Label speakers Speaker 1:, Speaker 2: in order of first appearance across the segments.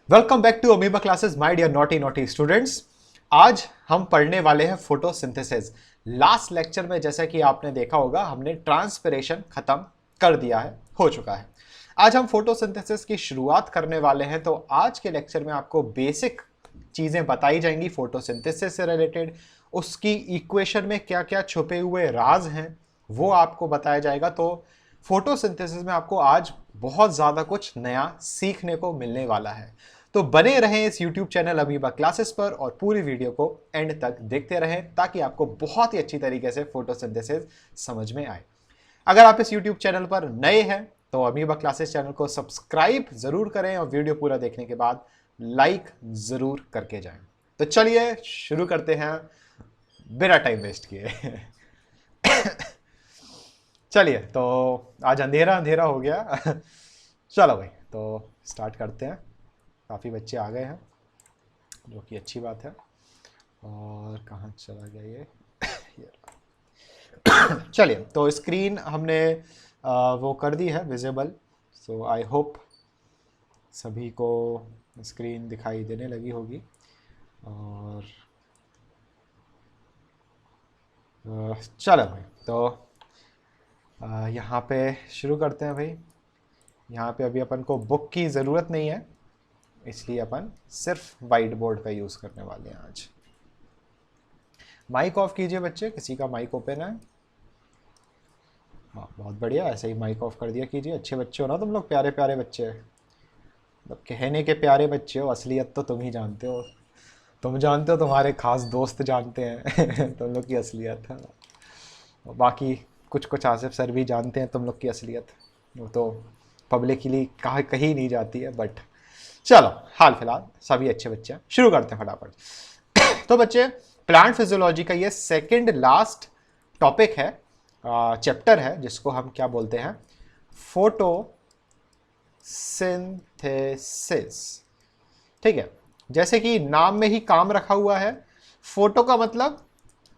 Speaker 1: Welcome back to Amoeba classes my dear naughty naughty students. आज हम पढ़ने वाले हैं फोटोसिंथेसिस। लास्ट लेक्चर में जैसा कि आपने देखा होगा हमने ट्रांसपिरेशन खत्म कर दिया है, हो चुका है। आज हम फोटोसिंथेसिस की शुरुआत करने वाले हैं। तो आज के लेक्चर में आपको बेसिक चीजें बताई जाएंगी फोटोसिंथेसिस से रिलेटेड। उसकी इक्वेशन में क्या क्या छुपे हुए राज हैं वो आपको बताया जाएगा। तो फोटोसिंथेसिस में आपको आज बहुत ज़्यादा कुछ नया सीखने को मिलने वाला है। तो बने रहें इस YouTube चैनल अमीबा क्लासेस पर और पूरी वीडियो को एंड तक देखते रहें ताकि आपको बहुत ही अच्छी तरीके से फोटोसिंथेसिस समझ में आए। अगर आप इस YouTube चैनल पर नए हैं तो अमीबा क्लासेस चैनल को सब्सक्राइब जरूर करें और वीडियो पूरा देखने के बाद लाइक जरूर करके जाएं। तो चलिए शुरू करते हैं बिना टाइम वेस्ट किए। चलिए, तो आज अंधेरा अंधेरा हो गया। चलो भाई, तो स्टार्ट करते हैं। काफ़ी बच्चे आ गए हैं जो कि अच्छी बात है। और कहाँ चला गया ये चलिए, तो स्क्रीन हमने वो कर दी है विजिबल। सो आई होप सभी को स्क्रीन दिखाई देने लगी होगी। और चलो भाई, तो यहाँ पे शुरू करते हैं भाई। यहाँ पे अभी अपन को बुक की ज़रूरत नहीं है, इसलिए अपन सिर्फ वाइट बोर्ड का यूज़ करने वाले हैं आज। माइक ऑफ कीजिए बच्चे, किसी का माइक ओपन है? हाँ, बहुत बढ़िया, ऐसे ही माइक ऑफ कर दिया कीजिए। अच्छे बच्चे हो ना तुम लोग, प्यारे प्यारे बच्चे, मतलब कहने के प्यारे बच्चे हो, असलियत तो तुम ही जानते हो। तुम जानते हो, तुम्हारे खास दोस्त जानते हैं तुम लोग की असलियत है। बाकी कुछ कुछ आसिफ सर भी जानते हैं तुम लोग की असलियत, वो तो पब्लिकली कही नहीं जाती है। बट चलो, हाल फिलहाल सभी अच्छे बच्चे हैं, शुरू करते हैं फटाफट। तो बच्चे, प्लांट फिजियोलॉजी का ये सेकंड लास्ट टॉपिक है, चैप्टर है, जिसको हम क्या बोलते हैं, फोटोसिंथेसिस। ठीक है, जैसे कि नाम में ही काम रखा हुआ है। फोटो का मतलब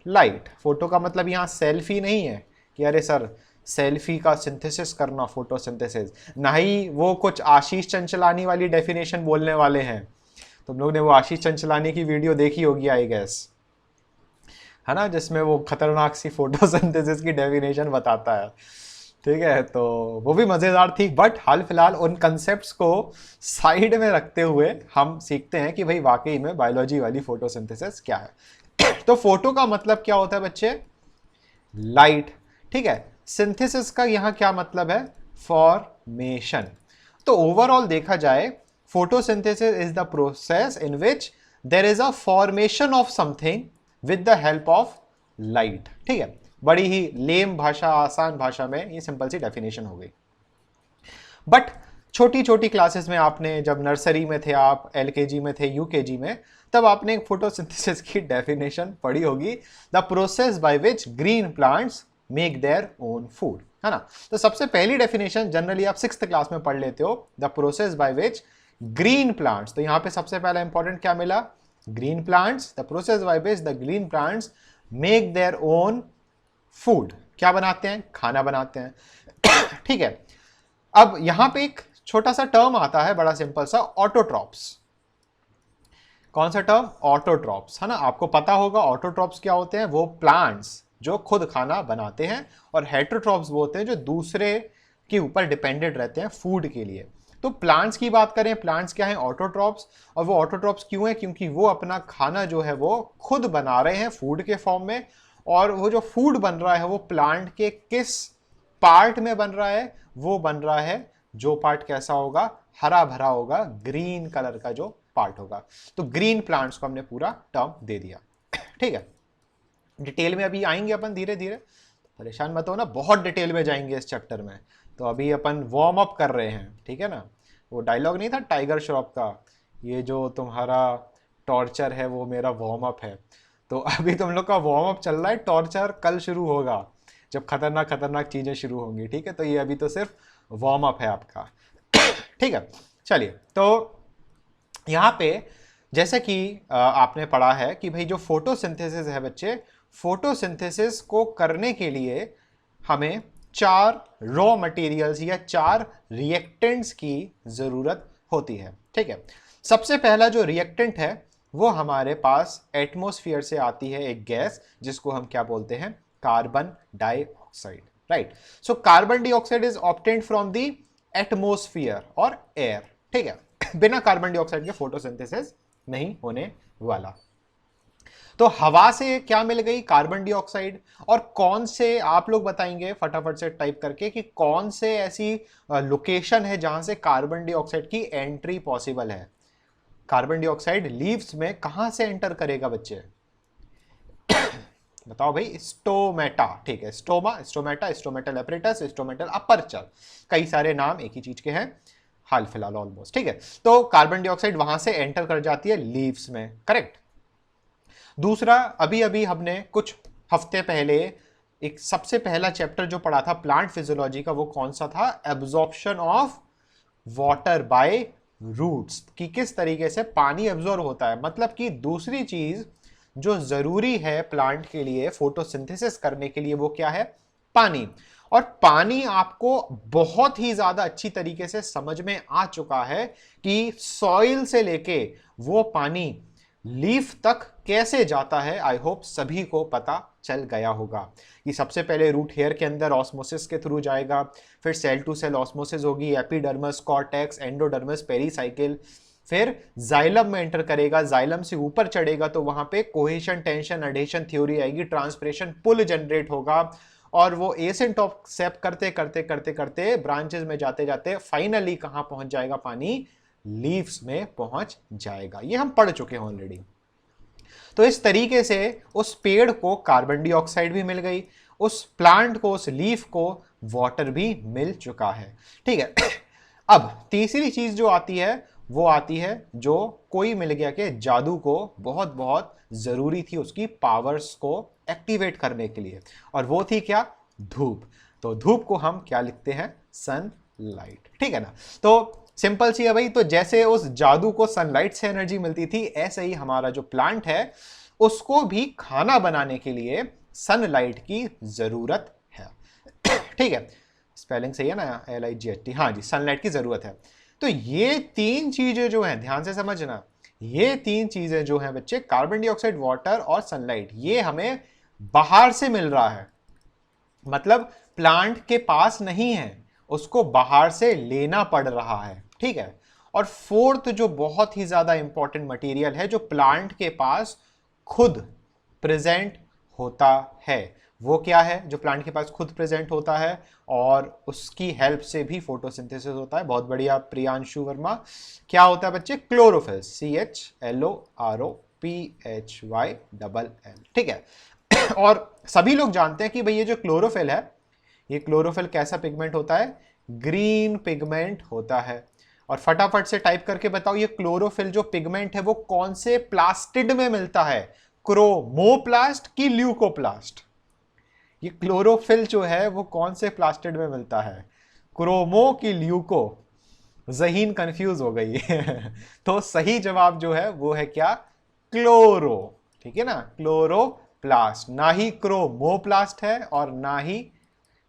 Speaker 1: लाइट, फोटो का मतलब यहाँ सेल्फी नहीं है कि अरे सर सेल्फी का सिंथेसिस करना फोटोसिंथेसिस, ना ही वो कुछ आशीष चंचलानी वाली डेफिनेशन बोलने वाले हैं। तुम लोग ने वो आशीष चंचलानी की वीडियो देखी होगी आई गेस, है ना, जिसमें वो खतरनाक सी फोटोसिंथेसिस की डेफिनेशन बताता है। ठीक है, तो वो भी मज़ेदार थी। बट हाल फिलहाल उन कंसेप्ट्स को साइड में रखते हुए हम सीखते हैं कि भाई वाकई में बायोलॉजी वाली फोटोसिंथेसिस क्या है। तो फोटो का मतलब क्या होता है बच्चे? लाइट। ठीक है, सिंथेसिस का यहां क्या मतलब है? फॉर्मेशन। तो ओवरऑल देखा जाए, photosynthesis is the process in which there is a formation of something with the help of light. ठीक है, बड़ी ही लेम भाषा, आसान भाषा में ये सिंपल सी डेफिनेशन हो गई। बट छोटी छोटी क्लासेस में आपने, जब नर्सरी में थे आप, एलकेजी में थे, यूकेजी में, तब आपने फोटोसिंथेसिस की डेफिनेशन पढ़ी होगी, the process by which green plants make their own food, है ना। तो सबसे पहली डेफिनेशन जनरली आप 6th क्लास में पढ़ लेते हो, the process by which green plants. तो यहां पे सबसे पहला इंपॉर्टेंट क्या मिला? Green plants, the process by which the green plants make their own food. क्या बनाते हैं? खाना बनाते हैं। ठीक है, अब यहां पे एक छोटा सा टर्म आता है, बड़ा सिंपल सा, ऑटोट्रॉप्स। कौन सा टर्म? ऑटोट्रॉप्स, है ना। आपको पता होगा ऑटोट्रॉप्स क्या होते हैं, वो प्लांट्स जो खुद खाना बनाते हैं, और हेटरोट्रॉप्स वो होते हैं जो दूसरे के ऊपर डिपेंडेंट रहते हैं फूड के लिए। तो प्लांट्स की बात करें, प्लांट्स क्या है? ऑटोट्रॉप्स। और वो ऑटोट्रॉप्स क्यों है? क्योंकि वो अपना खाना जो है वो खुद बना रहे हैं फूड के फॉर्म में। और वो जो फूड बन रहा है वो प्लांट के किस पार्ट में बन रहा है? वो बन रहा है, जो पार्ट कैसा होगा? हरा भरा होगा, ग्रीन कलर का जो पार्ट होगा। तो ग्रीन प्लांट्स को हमने पूरा टर्म दे दिया। ठीक है, डिटेल में अभी आएंगे अपन धीरे धीरे, परेशान मत हो ना, बहुत डिटेल में जाएंगे इस चैप्टर में। तो अभी अपन वार्म अप कर रहे हैं, ठीक है ना। वो डायलॉग नहीं था टाइगर श्रॉफ का, ये जो तुम्हारा टॉर्चर है वो मेरा वार्म अप है। तो अभी तुम लोग का वार्म अप चल रहा है, टॉर्चर कल शुरू होगा जब खतरनाक खतरनाक चीजें शुरू होंगी। ठीक है, तो ये अभी तो सिर्फ वार्म अप है आपका। ठीक है, चलिए, तो यहाँ पे जैसे कि आपने पढ़ा है कि भाई जो फोटोसिंथेसिस है बच्चे, फोटोसिंथेसिस को करने के लिए हमें 4 रॉ मटेरियल्स या 4 रिएक्टेंट्स की जरूरत होती है। ठीक है, सबसे पहला जो रिएक्टेंट है वो हमारे पास एटमॉस्फेयर से आती है एक गैस, जिसको हम क्या बोलते हैं, carbon dioxide, right. So carbon dioxide is obtained from the atmosphere और एयर, ठीक है। बिना कार्बन डाइऑक्साइड के फोटोसिंथेसिस नहीं होने वाला। तो हवा से क्या मिल गई, कार्बन डाइऑक्साइड। और कौन से, आप लोग बताएंगे फटाफट से टाइप करके कि कौन से ऐसी लोकेशन है जहां से कार्बन डाइऑक्साइड की एंट्री पॉसिबल है। कार्बन डाइऑक्साइड लीव्स में कहां से एंटर करेगा बच्चे, बताओ भाई। स्टोमेटा, ठीक है, stoma, stomata, stomatal apparatus, stomatal aperture, कई सारे नाम एक ही चीज के हैं हाल फिलहाल ऑलमोस्ट, ठीक है। तो कार्बन डाइऑक्साइड वहां से एंटर कर जाती है लीव्स में, करेक्ट। दूसरा, अभी अभी हमने कुछ हफ्ते पहले एक सबसे पहला चैप्टर जो पढ़ा था प्लांट फिजियोलॉजी का, वो कौन सा था, absorption of water by roots, कि किस तरीके से पानी एब्जॉर्ब होता है। मतलब कि दूसरी चीज जो जरूरी है प्लांट के लिए फोटोसिंथेसिस करने के लिए, वो क्या है, पानी। और पानी आपको बहुत ही ज्यादा अच्छी तरीके से समझ में आ चुका है कि सॉइल से लेके वो पानी लीफ तक कैसे जाता है। आई होप सभी को पता चल गया होगा कि सबसे पहले रूट हेयर के अंदर ऑस्मोसिस के थ्रू जाएगा, फिर सेल टू सेल ऑस्मोसिस होगी, एपिडर्मस, कॉर्टेक्स, एंडोडर्मस, पेरीसाइकिल, फिर जाइलम में एंटर करेगा, जाइलम से ऊपर चढ़ेगा तो वहां पे कोहेशन, टेंशन, एडेशन थ्योरी आएगी, ट्रांसपिरेशन, पुल जनरेट होगा, और वो एसिंटोसेप करते करते करते करते ब्रांचेस में जाते जाते फाइनली कहां पहुंच जाएगा, पानी लीव्स में पहुंच जाएगा। ये हम पढ़ चुके हैं ऑलरेडी। तो इस तरीके से उस पेड़ को कार्बन डाइऑक्साइड भी मिल गई, उस प्लांट को, उस लीफ को वाटर भी मिल चुका है, ठीक है। अब तीसरी चीज जो आती है वो आती है जो कोई मिल गया कि जादू को बहुत बहुत जरूरी थी उसकी पावर्स को एक्टिवेट करने के लिए, और वो थी क्या, धूप। तो धूप को हम क्या लिखते हैं, सनलाइट, ठीक है ना। तो सिंपल सी है भाई। तो जैसे उस जादू को सनलाइट से एनर्जी मिलती थी, ऐसे ही हमारा जो प्लांट है उसको भी खाना बनाने के लिए सनलाइट की जरूरत है, ठीक है। स्पेलिंग सही है ना, LIGHT, हाँ जी, सनलाइट की जरूरत है। तो ये तीन चीजें जो हैं, ध्यान से समझना, ये तीन चीजें जो हैं बच्चे, कार्बन डाइऑक्साइड, वाटर और सनलाइट, ये हमें बाहर से मिल रहा है। मतलब प्लांट के पास नहीं है, उसको बाहर से लेना पड़ रहा है, ठीक है। और फोर्थ जो बहुत ही ज्यादा इंपॉर्टेंट मटेरियल है जो प्लांट के पास खुद प्रेजेंट होता है, वो क्या है, जो प्लांट के पास खुद प्रेजेंट होता है और उसकी हेल्प से भी फोटोसिंथेसिस होता है। बहुत बढ़िया प्रियांशु वर्मा। क्या होता है बच्चे, क्लोरोफिल, CHLOROPHYLL, ठीक है। और सभी लोग जानते हैं कि भाई ये जो क्लोरोफिल है, ये क्लोरोफिल कैसा पिगमेंट होता है, ग्रीन पिगमेंट होता है। और फटाफट से टाइप करके बताओ, ये क्लोरोफिल जो पिगमेंट है वो कौन से प्लास्टिड में मिलता है, क्रोमोप्लास्ट की ल्यूकोप्लास्ट। ये क्लोरोफिल जो है वो कौन से प्लास्टिड में मिलता है, क्रोमो की ल्यूको। जहीन कंफ्यूज हो गई तो सही जवाब जो है वो है क्या, क्लोरो, ठीक है ना, क्लोरोप्लास्ट, ना ही क्रोमोप्लास्ट है और ना ही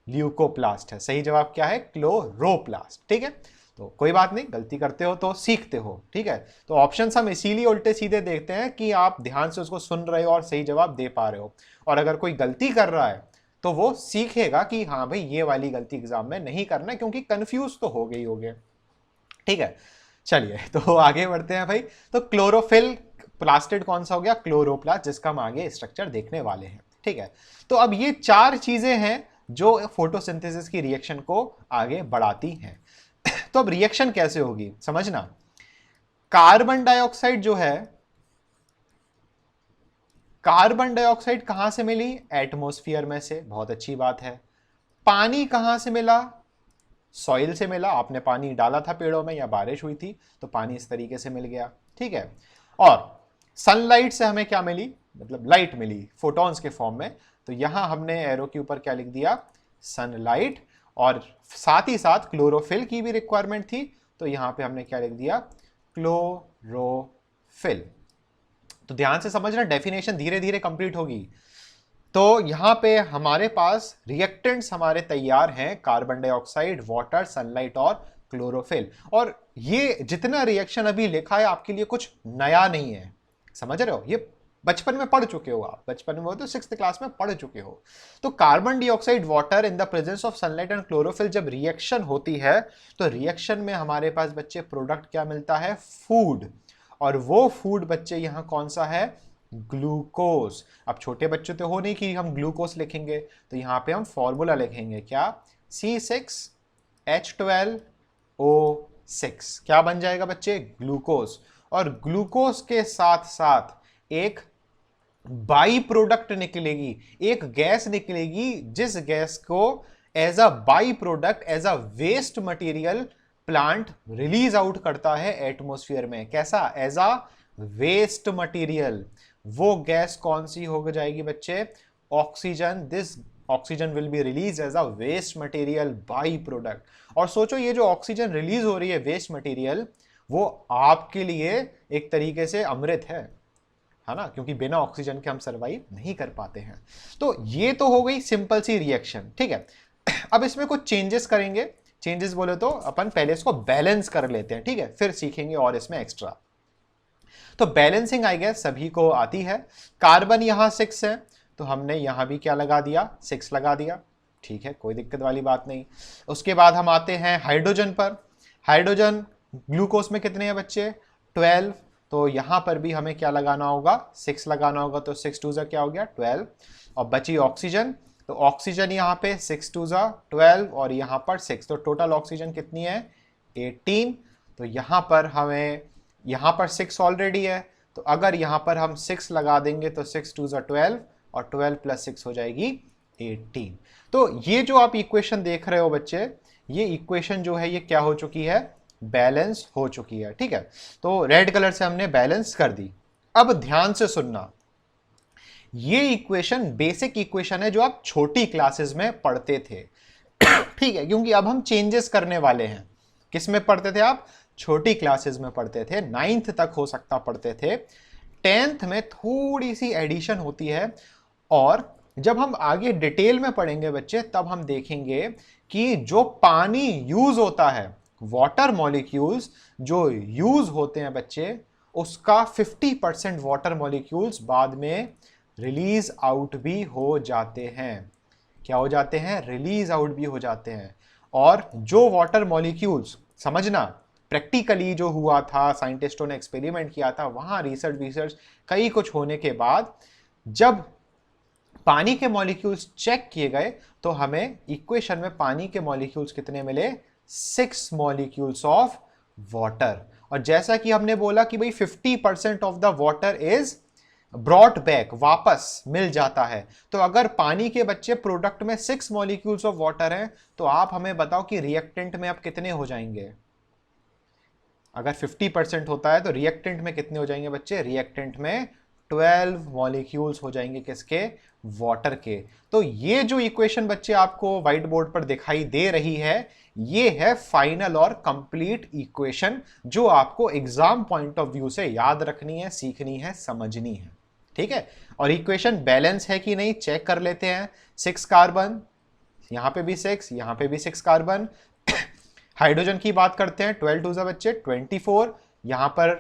Speaker 1: ल्यूकोप्लास्ट है। सही जवाब क्या है, क्लोरोप्लास्ट, ठीक है। तो कोई बात नहीं, गलती करते हो तो सीखते हो, ठीक है। तो ऑप्शंस हम इसीलिए उल्टे सीधे देखते हैं कि आप ध्यान से उसको सुन रहे हो और सही जवाब दे पा रहे हो। और अगर कोई गलती कर रहा है तो वो सीखेगा कि हाँ भाई ये वाली गलती एग्जाम में नहीं करना, क्योंकि कंफ्यूज तो हो गई होगे, ठीक है। चलिए तो आगे बढ़ते हैं भाई। तो क्लोरोफिल प्लास्टिड कौन सा हो गया, क्लोरोप्लास्ट, जिसका हम आगे स्ट्रक्चर देखने वाले हैं, ठीक है। तो अब ये चार चीजें हैं जो फोटोसिंथेसिस की रिएक्शन को आगे बढ़ाती हैं। तो अब रिएक्शन कैसे होगी समझना। कार्बन डाइऑक्साइड जो है, कार्बन डाइऑक्साइड कहां से मिली, एटमॉस्फेयर में से, बहुत अच्छी बात है। पानी कहां से मिला, सॉइल से मिला, आपने पानी डाला था पेड़ों में या बारिश हुई थी तो पानी इस तरीके से मिल गया, ठीक है। और सनलाइट से हमें क्या मिली, मतलब लाइट मिली फोटॉन्स के फॉर्म में। तो यहां हमने एरो के ऊपर क्या लिख दिया, सनलाइट। और साथ ही साथ क्लोरोफिल की भी रिक्वायरमेंट थी, तो यहां पे हमने क्या लिख दिया, क्लोरोफिल। तो ध्यान से समझना, डेफिनेशन धीरे धीरे कंप्लीट होगी। तो यहां पे हमारे पास रिएक्टेंट्स हमारे तैयार हैं, कार्बन डाइऑक्साइड, वाटर, सनलाइट और क्लोरोफिल। और ये जितना रिएक्शन अभी लिखा है आपके लिए कुछ नया नहीं है, समझ रहे हो, ये बचपन में पढ़ चुके हो आप, बचपन में हो तो 6th क्लास में पढ़ चुके हो। तो carbon dioxide water in the presence of sunlight and chlorophyll जब रिएक्शन होती है तो रिएक्शन में हमारे पास बच्चे प्रोडक्ट क्या मिलता है, फूड। और वो फूड बच्चे यहाँ कौन सा है, ग्लूकोज। अब छोटे बच्चे तो हो नहीं कि हम ग्लूकोज लिखेंगे, तो यहाँ पे हम फॉर्मूला लिखेंगे क्या, C6H12O6 क्या बन जाएगा बच्चे, ग्लूकोज। और ग्लूकोज के साथ साथ एक बाई प्रोडक्ट निकलेगी, एक गैस निकलेगी जिस गैस को as a by product, as a waste material plant release out करता है एटमॉस्फेयर में। कैसा, एज अ वेस्ट मटेरियल। वो गैस कौन सी हो जाएगी बच्चे, oxygen. This oxygen will be release as a waste material by product. और सोचो ये जो ऑक्सीजन रिलीज हो रही है वेस्ट मटेरियल, वो आपके लिए एक तरीके से अमृत है ना, क्योंकि बिना ऑक्सीजन के हम सरवाइव नहीं कर पाते हैं। तो ये तो हो गई सिंपल सी रिएक्शन, ठीक है। अब इसमें कुछ चेंजेस करेंगे। चेंजेस बोले तो अपन पहले इसको बैलेंस कर लेते हैं, ठीक है, फिर सीखेंगे और इसमें एक्स्ट्रा। तो बैलेंसिंग आई गेस सभी को आती है। कार्बन यहां 6 है तो हमने यहां भी क्या लगा दिया, 6 लगा दिया, ठीक है, कोई दिक्कत वाली बात नहीं। उसके बाद हम आते हैं हाइड्रोजन पर। हाइड्रोजन ग्लूकोज में कितने हैं बच्चे, 12। तो यहां पर भी हमें क्या लगाना होगा, 6 लगाना होगा। तो 6 2 क्या हो गया, 12। और बची ऑक्सीजन, तो ऑक्सीजन यहाँ पे 6 2 12 और यहाँ पर 6, तो टोटल ऑक्सीजन कितनी है, 18। तो यहाँ पर हमें, यहाँ पर 6 ऑलरेडी है, तो अगर यहाँ पर हम 6 लगा देंगे तो 6 2 12 और 12 + 6 हो जाएगी 18। तो ये जो आप इक्वेशन देख रहे हो बच्चे, ये इक्वेशन जो है ये क्या हो चुकी है, बैलेंस हो चुकी है, ठीक है। तो रेड कलर से हमने बैलेंस कर दी। अब ध्यान से सुनना, ये इक्वेशन बेसिक इक्वेशन है जो आप छोटी क्लासेस में पढ़ते थे, ठीक है, क्योंकि अब हम चेंजेस करने वाले हैं। किस में पढ़ते थे आप, छोटी क्लासेस में पढ़ते थे, 9th तक हो सकता पढ़ते थे। 10th में थोड़ी सी एडिशन होती है, और जब हम आगे डिटेल में पढ़ेंगे बच्चे तब हम देखेंगे कि जो पानी यूज होता है, वाटर मॉलिक्यूल्स जो यूज होते हैं बच्चे, उसका 50% वाटर मॉलिक्यूल्स बाद में रिलीज आउट भी हो जाते हैं। क्या हो जाते हैं, रिलीज आउट भी हो जाते हैं। और जो वाटर मॉलिक्यूल्स, समझना प्रैक्टिकली जो हुआ था, साइंटिस्टों ने एक्सपेरिमेंट किया था, वहां रिसर्च कई कुछ होने के बाद जब पानी के मॉलिक्यूल्स चेक किए गए तो हमें इक्वेशन में पानी के मॉलिक्यूल्स कितने मिले, 6 मॉलिक्यूल्स ऑफ वाटर। और जैसा कि हमने बोला कि भाई 50% of the water is brought back, वापस मिल जाता है। तो अगर पानी के बच्चे प्रोडक्ट में 6 मॉलिक्यूल्स ऑफ वाटर हैं, तो आप हमें बताओ कि रिएक्टेंट में अब कितने हो जाएंगे। अगर 50% होता है तो रिएक्टेंट में कितने हो जाएंगे बच्चे, रिएक्टेंट में 12 मॉलिक्यूल्स हो जाएंगे, किसके, वाटर के। तो ये जो इक्वेशन बच्चे आपको व्हाइट बोर्ड पर दिखाई दे रही है, ये है फाइनल और कंप्लीट इक्वेशन जो आपको एग्जाम पॉइंट ऑफ व्यू से याद रखनी है, सीखनी है, समझनी है, ठीक है। और इक्वेशन बैलेंस है कि नहीं चेक कर लेते हैं। 6 कार्बन, यहां पे भी 6, यहां पे भी 6 कार्बन। हाइड्रोजन की बात करते हैं, 12 2 बच्चे 24, यहां पर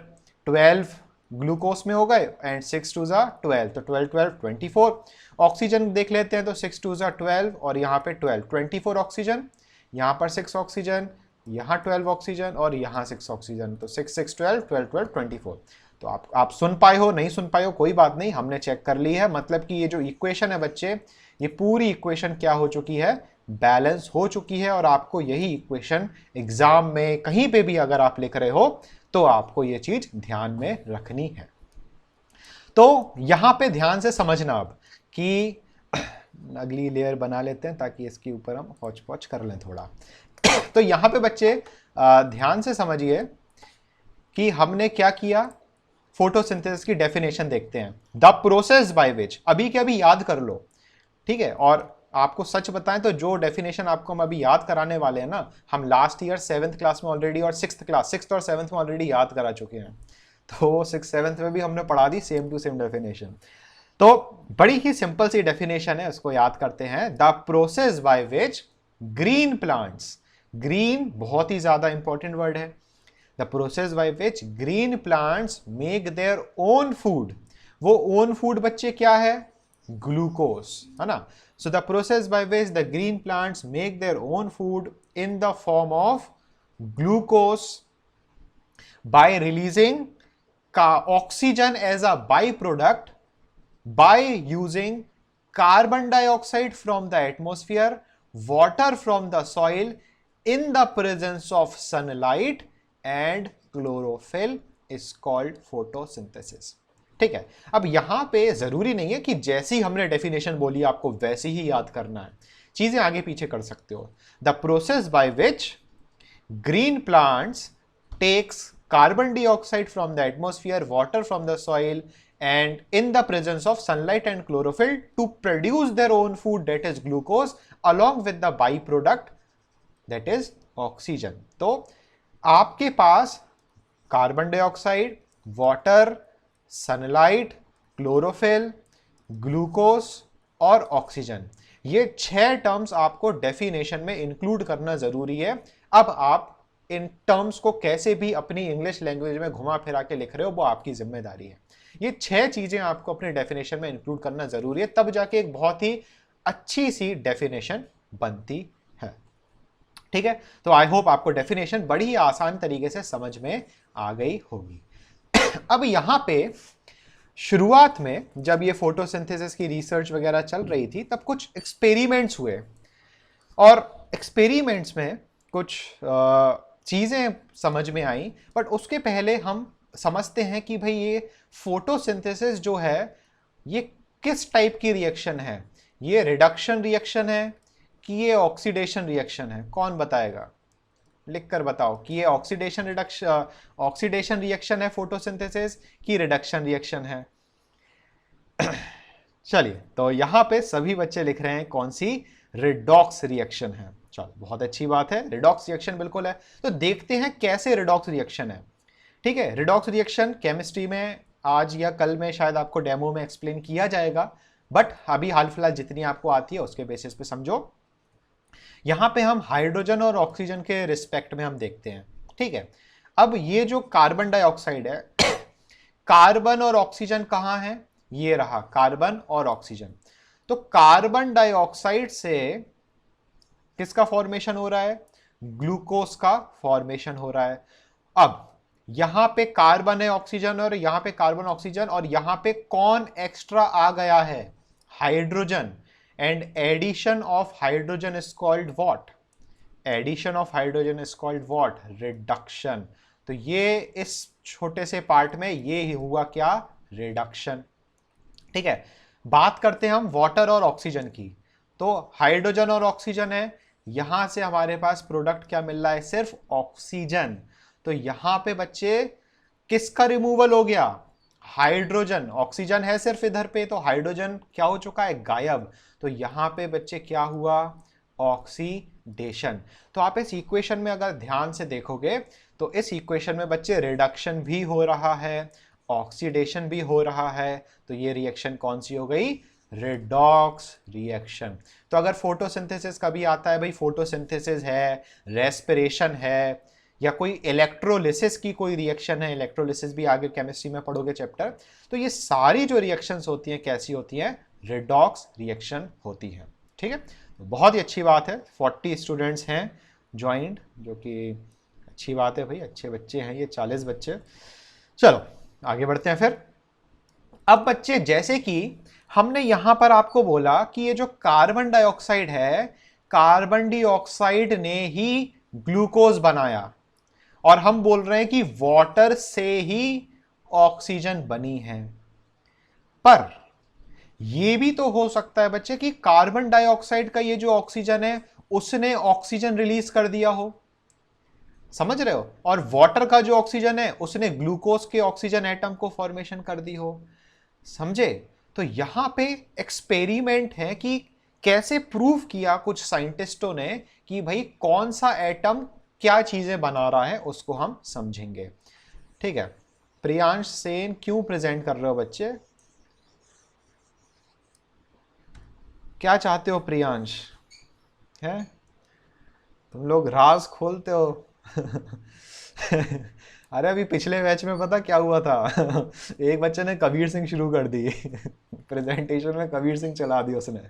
Speaker 1: 12 ग्लूकोज में हो गए एंड 6 2 12, तो 12 12 24। ऑक्सीजन देख लेते हैं, तो 6 2 12 और यहाँ पे 12 24 ऑक्सीजन, यहाँ पर 6 ऑक्सीजन, यहाँ 12 ऑक्सीजन और यहाँ 6 ऑक्सीजन, तो 6 6 12 12 12 24। तो आप सुन पाए हो नहीं सुन पाए हो कोई बात नहीं, हमने चेक कर ली है। मतलब कि ये जो इक्वेशन है बच्चे, ये पूरी इक्वेशन क्या हो चुकी है, बैलेंस हो चुकी है। और आपको यही इक्वेशन एग्जाम में कहीं पे भी अगर आप लिख रहे हो तो आपको ये चीज ध्यान में रखनी है। तो यहां पे ध्यान से समझना अब कि अगली लेयर बना लेते हैं ताकि इसके ऊपर हम हौच पौच कर लें थोड़ा। तो यहां पे बच्चे ध्यान से समझिए कि हमने क्या किया, फोटोसिंथेसिस की डेफिनेशन देखते हैं। द प्रोसेस बाय विच, अभी के अभी याद कर लो, ठीक है। और आपको सच बताएं तो जो डेफिनेशन आपको हम अभी याद कराने वाले हैं ना, हम लास्ट ईयर 7th क्लास में ऑलरेडी और 6th और 7th में ऑलरेडी याद करा चुके हैं। तो 6th 7th में भी हमने पढ़ा the same to same definition. तो बड़ी ही सिंपल सी डेफिनेशन है, उसको याद करते हैं। The process by which green plants green बहुत ही ज्यादा इंपॉर्टेंट वर्ड है। The process by which green plants make their own food, वो ओन फूड बच्चे क्या है? ग्लूकोज, है ना। So the process by which the green plants make their own food in the form of glucose by releasing oxygen as a byproduct, by using carbon dioxide from the atmosphere, water from the soil in the presence of sunlight and chlorophyll is called photosynthesis। ठीक है, अब यहां पे जरूरी नहीं है कि जैसी हमने डेफिनेशन बोली आपको वैसी ही याद करना है, चीजें आगे पीछे कर सकते हो। The process by which green plants takes carbon dioxide from the atmosphere, water from the soil, and in the presence of sunlight and chlorophyll to produce their own food, that is glucose, along with the byproduct that is oxygen। तो आपके पास carbon dioxide, water, sunlight, chlorophyll, glucose और oxygen, ये 6 terms आपको definition में include करना जरूरी है। अब आप इन टर्म्स को कैसे भी अपनी इंग्लिश लैंग्वेज में घुमा फिरा के लिख रहे हो वो आपकी जिम्मेदारी है। ये 6 चीजें आपको अपने डेफिनेशन में इंक्लूड करना जरूरी है, तब जाके एक बहुत ही अच्छी सी डेफिनेशन बनती है। ठीक है, तो आई होप आपको डेफिनेशन बड़ी ही आसान तरीके से समझ में आ गई होगी। अब यहां पे शुरुआत में जब ये फोटोसिंथेसिस की रिसर्च वगैरह चल रही थी तब कुछ एक्सपेरिमेंट्स हुए, और एक्सपेरिमेंट्स में कुछ चीजें समझ में आई। बट उसके पहले हम समझते हैं कि भाई ये फोटोसिंथेसिस जो है ये किस टाइप की रिएक्शन है, ये रिडक्शन रिएक्शन है कि ये ऑक्सीडेशन रिएक्शन है? कौन बताएगा? लिखकर बताओ कि ये ऑक्सीडेशन रिएक्शन है फोटोसिंथेसिस की रिडक्शन रिएक्शन है? चलिए, तो यहां पे सभी बच्चे लिख रहे हैं कौन सी? रिडॉक्स रिएक्शन है। चलो, बहुत अच्छी बात है, रिडॉक्स रिएक्शन बिल्कुल है। तो देखते हैं कैसे रिडॉक्स रिएक्शन है। ठीक है, रिडॉक्स रिएक्शन केमिस्ट्री में आज या कल में शायद आपको डेमो में एक्सप्लेन किया जाएगा, बट अभी हाल फिलहाल जितनी आपको आती है उसके बेसिस पे समझो। यहां पे हम हाइड्रोजन और ऑक्सीजन के रिस्पेक्ट में हम देखते हैं। ठीक है, अब ये जो कार्बन डाइऑक्साइड है, कार्बन और ऑक्सीजन कहां है? ये रहा कार्बन और ऑक्सीजन। तो कार्बन डाइऑक्साइड से किसका फॉर्मेशन हो रहा है? ग्लूकोज का फॉर्मेशन हो रहा है। अब यहां पे कार्बन है, ऑक्सीजन, और यहां पे कार्बन ऑक्सीजन, और यहां पे कौन एक्स्ट्रा आ गया है? Hydrogen. And addition of hydrogen is called what? Addition of hydrogen is called what? Reduction. तो ये इस छोटे से पार्ट में ये हुआ क्या? रिडक्शन। ठीक है, बात करते हैं हम वाटर और ऑक्सीजन की। तो हाइड्रोजन और ऑक्सीजन है, यहां से हमारे पास प्रोडक्ट क्या मिल रहा है? सिर्फ ऑक्सीजन। तो यहां पे बच्चे किसका रिमूवल हो गया? हाइड्रोजन। ऑक्सीजन है सिर्फ इधर पे, तो हाइड्रोजन क्या हो चुका है? गायब। तो यहां पे बच्चे क्या हुआ? ऑक्सीडेशन। तो आप इस इक्वेशन में अगर ध्यान से देखोगे तो इस इक्वेशन में बच्चे रिडक्शन भी हो रहा है, ऑक्सीडेशन भी हो रहा है। तो ये रिएक्शन कौन सी हो गई? Redox reaction. तो अगर फोटोसिंथेसिस कभी आता है, भाई फोटोसिंथेसिस है, रेस्पिरेशन है, या कोई इलेक्ट्रोलिसिस की कोई रिएक्शन है, इलेक्ट्रोलिसिस भी आगे केमिस्ट्री में पढ़ोगे चैप्टर, तो ये सारी जो रिएक्शंस होती हैं कैसी होती हैं? रिडॉक्स रिएक्शन होती हैं। ठीक है, तो बहुत ही अच्छी बात है। 40 स्टूडेंट्स हैं ज्वाइंट, जो कि अच्छी बात है भाई, अच्छे बच्चे हैं ये, 40 बच्चे। चलो आगे बढ़ते हैं फिर। अब बच्चे, जैसे कि हमने यहां पर आपको बोला कि ये जो कार्बन डाइऑक्साइड है, कार्बन डाइऑक्साइड ने ही ग्लूकोज बनाया, और हम बोल रहे हैं कि वाटर से ही ऑक्सीजन बनी है। पर यह भी तो हो सकता है बच्चे कि कार्बन डाइऑक्साइड का ये जो ऑक्सीजन है उसने ऑक्सीजन रिलीज कर दिया हो, समझ रहे हो? और वाटर का जो ऑक्सीजन है उसने ग्लूकोज के ऑक्सीजन एटम को फॉर्मेशन कर दी हो, समझे? तो यहां पे एक्सपेरिमेंट है कि कैसे प्रूव किया कुछ साइंटिस्टों ने कि भाई कौन सा एटम क्या चीजें बना रहा है, उसको हम समझेंगे। ठीक है, प्रियांश सेन क्यों प्रेजेंट कर रहे हो बच्चे? क्या चाहते हो प्रियांश? है तुम लोग राज खोलते हो। अरे अभी पिछले मैच में पता क्या हुआ था? एक बच्चे ने कबीर सिंह शुरू कर दी। प्रेजेंटेशन में कबीर सिंह चला दी उसने।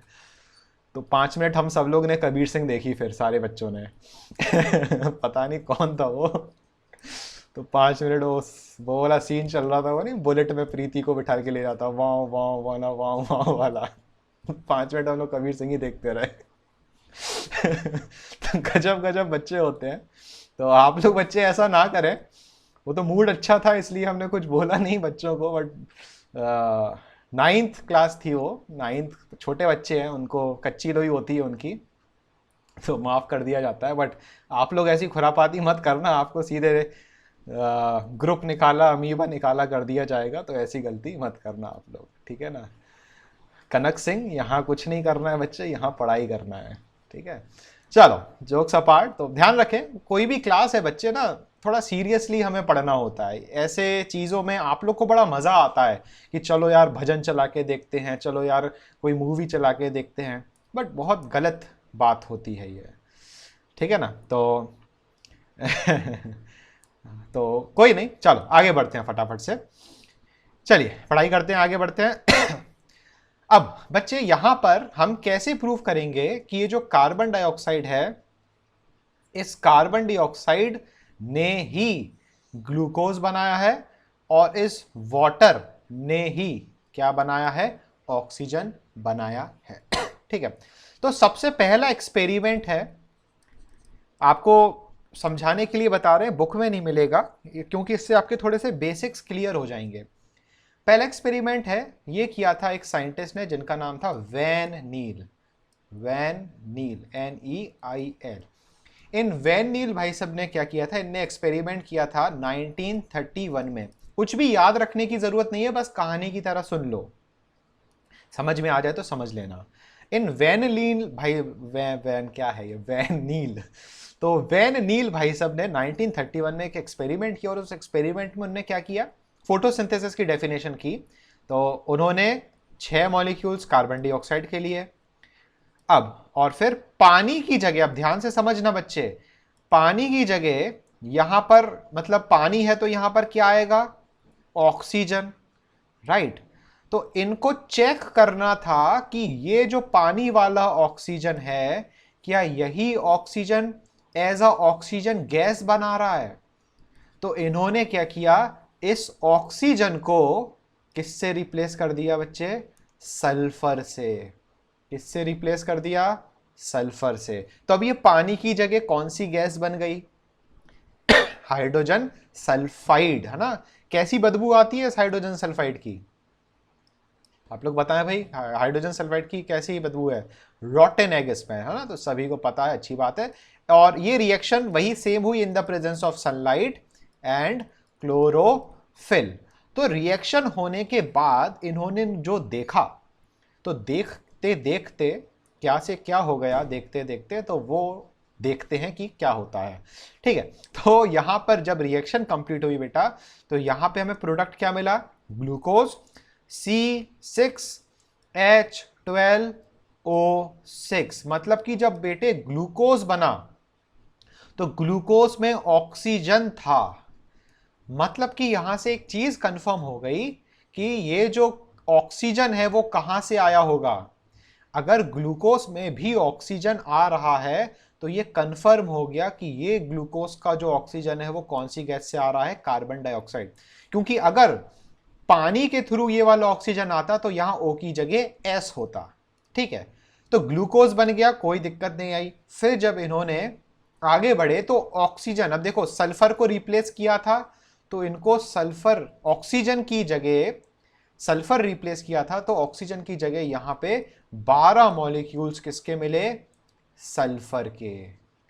Speaker 1: तो 5 मिनट हम सब लोग ने कबीर सिंह देखी, फिर सारे बच्चों ने। पता नहीं कौन था वो। तो 5 मिनट वो वाला सीन चल रहा था, वो नहीं बुलेट में प्रीति को बिठा के ले जाता, वाह वाह वाला वाह वाह वाला। 5 मिनट हम लोग कबीर सिंह ही देखते रहे। तो गजब गजब बच्चे होते हैं। तो आप लोग बच्चे ऐसा ना करें। वो तो मूड अच्छा था इसलिए हमने कुछ बोला नहीं बच्चों को, बट 9th क्लास थी वो। 9th, छोटे बच्चे हैं, उनको कच्ची लोई होती है उनकी, तो माफ़ कर दिया जाता है। बट आप लोग ऐसी खुरापाती मत करना, आपको सीधे ग्रुप निकाला, अमीबा निकाला कर दिया जाएगा, तो ऐसी गलती मत करना आप लोग, ठीक है ना। कनक सिंह, यहाँ कुछ नहीं करना है बच्चे, यहाँ पढ़ाई करना है, ठीक है। चलो जोक्स अपार्ट, तो ध्यान रखें कोई भी क्लास है बच्चे ना, थोड़ा सीरियसली हमें पढ़ना होता है। ऐसे चीज़ों में आप लोग को बड़ा मज़ा आता है कि चलो यार भजन चला के देखते हैं, चलो यार कोई मूवी चला के देखते हैं, बट बहुत गलत बात होती है ये, ठीक है ना। तो तो कोई नहीं, चलो आगे बढ़ते हैं फटाफट से। चलिए पढ़ाई करते हैं, आगे बढ़ते हैं। अब बच्चे यहां पर हम कैसे प्रूव करेंगे कि ये जो कार्बन डाइऑक्साइड है, इस कार्बन डाइऑक्साइड ने ही ग्लूकोज बनाया है और इस वाटर ने ही क्या बनाया है, ऑक्सीजन बनाया है। ठीक है, तो सबसे पहला एक्सपेरिमेंट है, आपको समझाने के लिए बता रहे हैं, बुक में नहीं मिलेगा क्योंकि इससे आपके थोड़े से बेसिक्स क्लियर हो जाएंगे। पहला एक्सपेरिमेंट है, ये किया था एक साइंटिस्ट ने जिनका नाम था वैन नील। वैन नील, NEIL। इन वैन नील भाई साहब ने क्या किया था, इनने एक्सपेरिमेंट किया था 1931 में। कुछ भी याद रखने की जरूरत नहीं है, बस कहानी की तरह सुन लो, समझ में आ जाए तो समझ लेना। इन वैन नील भाई, वैन क्या है ये, वैन नील। तो वैन नील भाई साहब ने 1931 में एक एक्सपेरिमेंट किया और उस एक्सपेरिमेंट में उन्होंने क्या किया, फोटोसिंथेसिस की डेफिनेशन की। तो उन्होंने 6 मॉलिक्यूल्स कार्बन डाइऑक्साइड के लिए, अब और फिर पानी की जगह, अब ध्यान से समझना बच्चे, पानी की जगह यहां पर, मतलब पानी है तो यहां पर क्या आएगा, ऑक्सीजन, राइट। तो इनको चेक करना था कि ये जो पानी वाला ऑक्सीजन है, क्या यही oxygen as a oxygen gas बना रहा है। तो इन्होंने क्या किया, इस ऑक्सीजन को किससे रिप्लेस कर दिया बच्चे, सल्फर से। किससे रिप्लेस कर दिया, सल्फर से। तो अब ये पानी की जगह कौन सी गैस बन गई, हाइड्रोजन सल्फाइड, है ना। कैसी बदबू आती है इस हाइड्रोजन सल्फाइड की, आप लोग बताएं भाई, हाइड्रोजन सल्फाइड की कैसी बदबू है, रॉटन एग स्मेल, है ना। तो सभी को पता है, अच्छी बात है। और ये रिएक्शन वही सेम हुई in the presence of sunlight and chlorophyll. तो रिएक्शन होने के बाद इन्होंने जो देखा, तो देखते देखते क्या से क्या हो गया, देखते देखते, तो वो देखते हैं कि क्या होता है, ठीक है। तो यहां पर जब रिएक्शन कंप्लीट हुई बेटा, तो यहां पे हमें प्रोडक्ट क्या मिला, ग्लूकोज C6H12O6। मतलब कि जब बेटे ग्लूकोज बना तो ग्लूकोज में ऑक्सीजन था। मतलब कि यहां से एक चीज कंफर्म हो गई कि ये जो ऑक्सीजन है वो कहां से आया होगा। अगर ग्लूकोज में भी ऑक्सीजन आ रहा है तो ये कंफर्म हो गया कि ये ग्लूकोज का जो ऑक्सीजन है वो कौन सी गैस से आ रहा है, कार्बन डाइऑक्साइड। क्योंकि अगर पानी के थ्रू ये वाला ऑक्सीजन आता तो यहां O की जगह S होता, ठीक है। तो ग्लूकोज बन गया, कोई दिक्कत नहीं आई। फिर जब इन्होंने आगे बढ़े तो ऑक्सीजन, अब देखो सल्फर को रिप्लेस किया था, तो इनको सल्फर, ऑक्सीजन की जगह सल्फर रिप्लेस किया था, तो ऑक्सीजन की जगह यहां पे 12 मॉलिक्यूल्स किसके मिले, सल्फर के।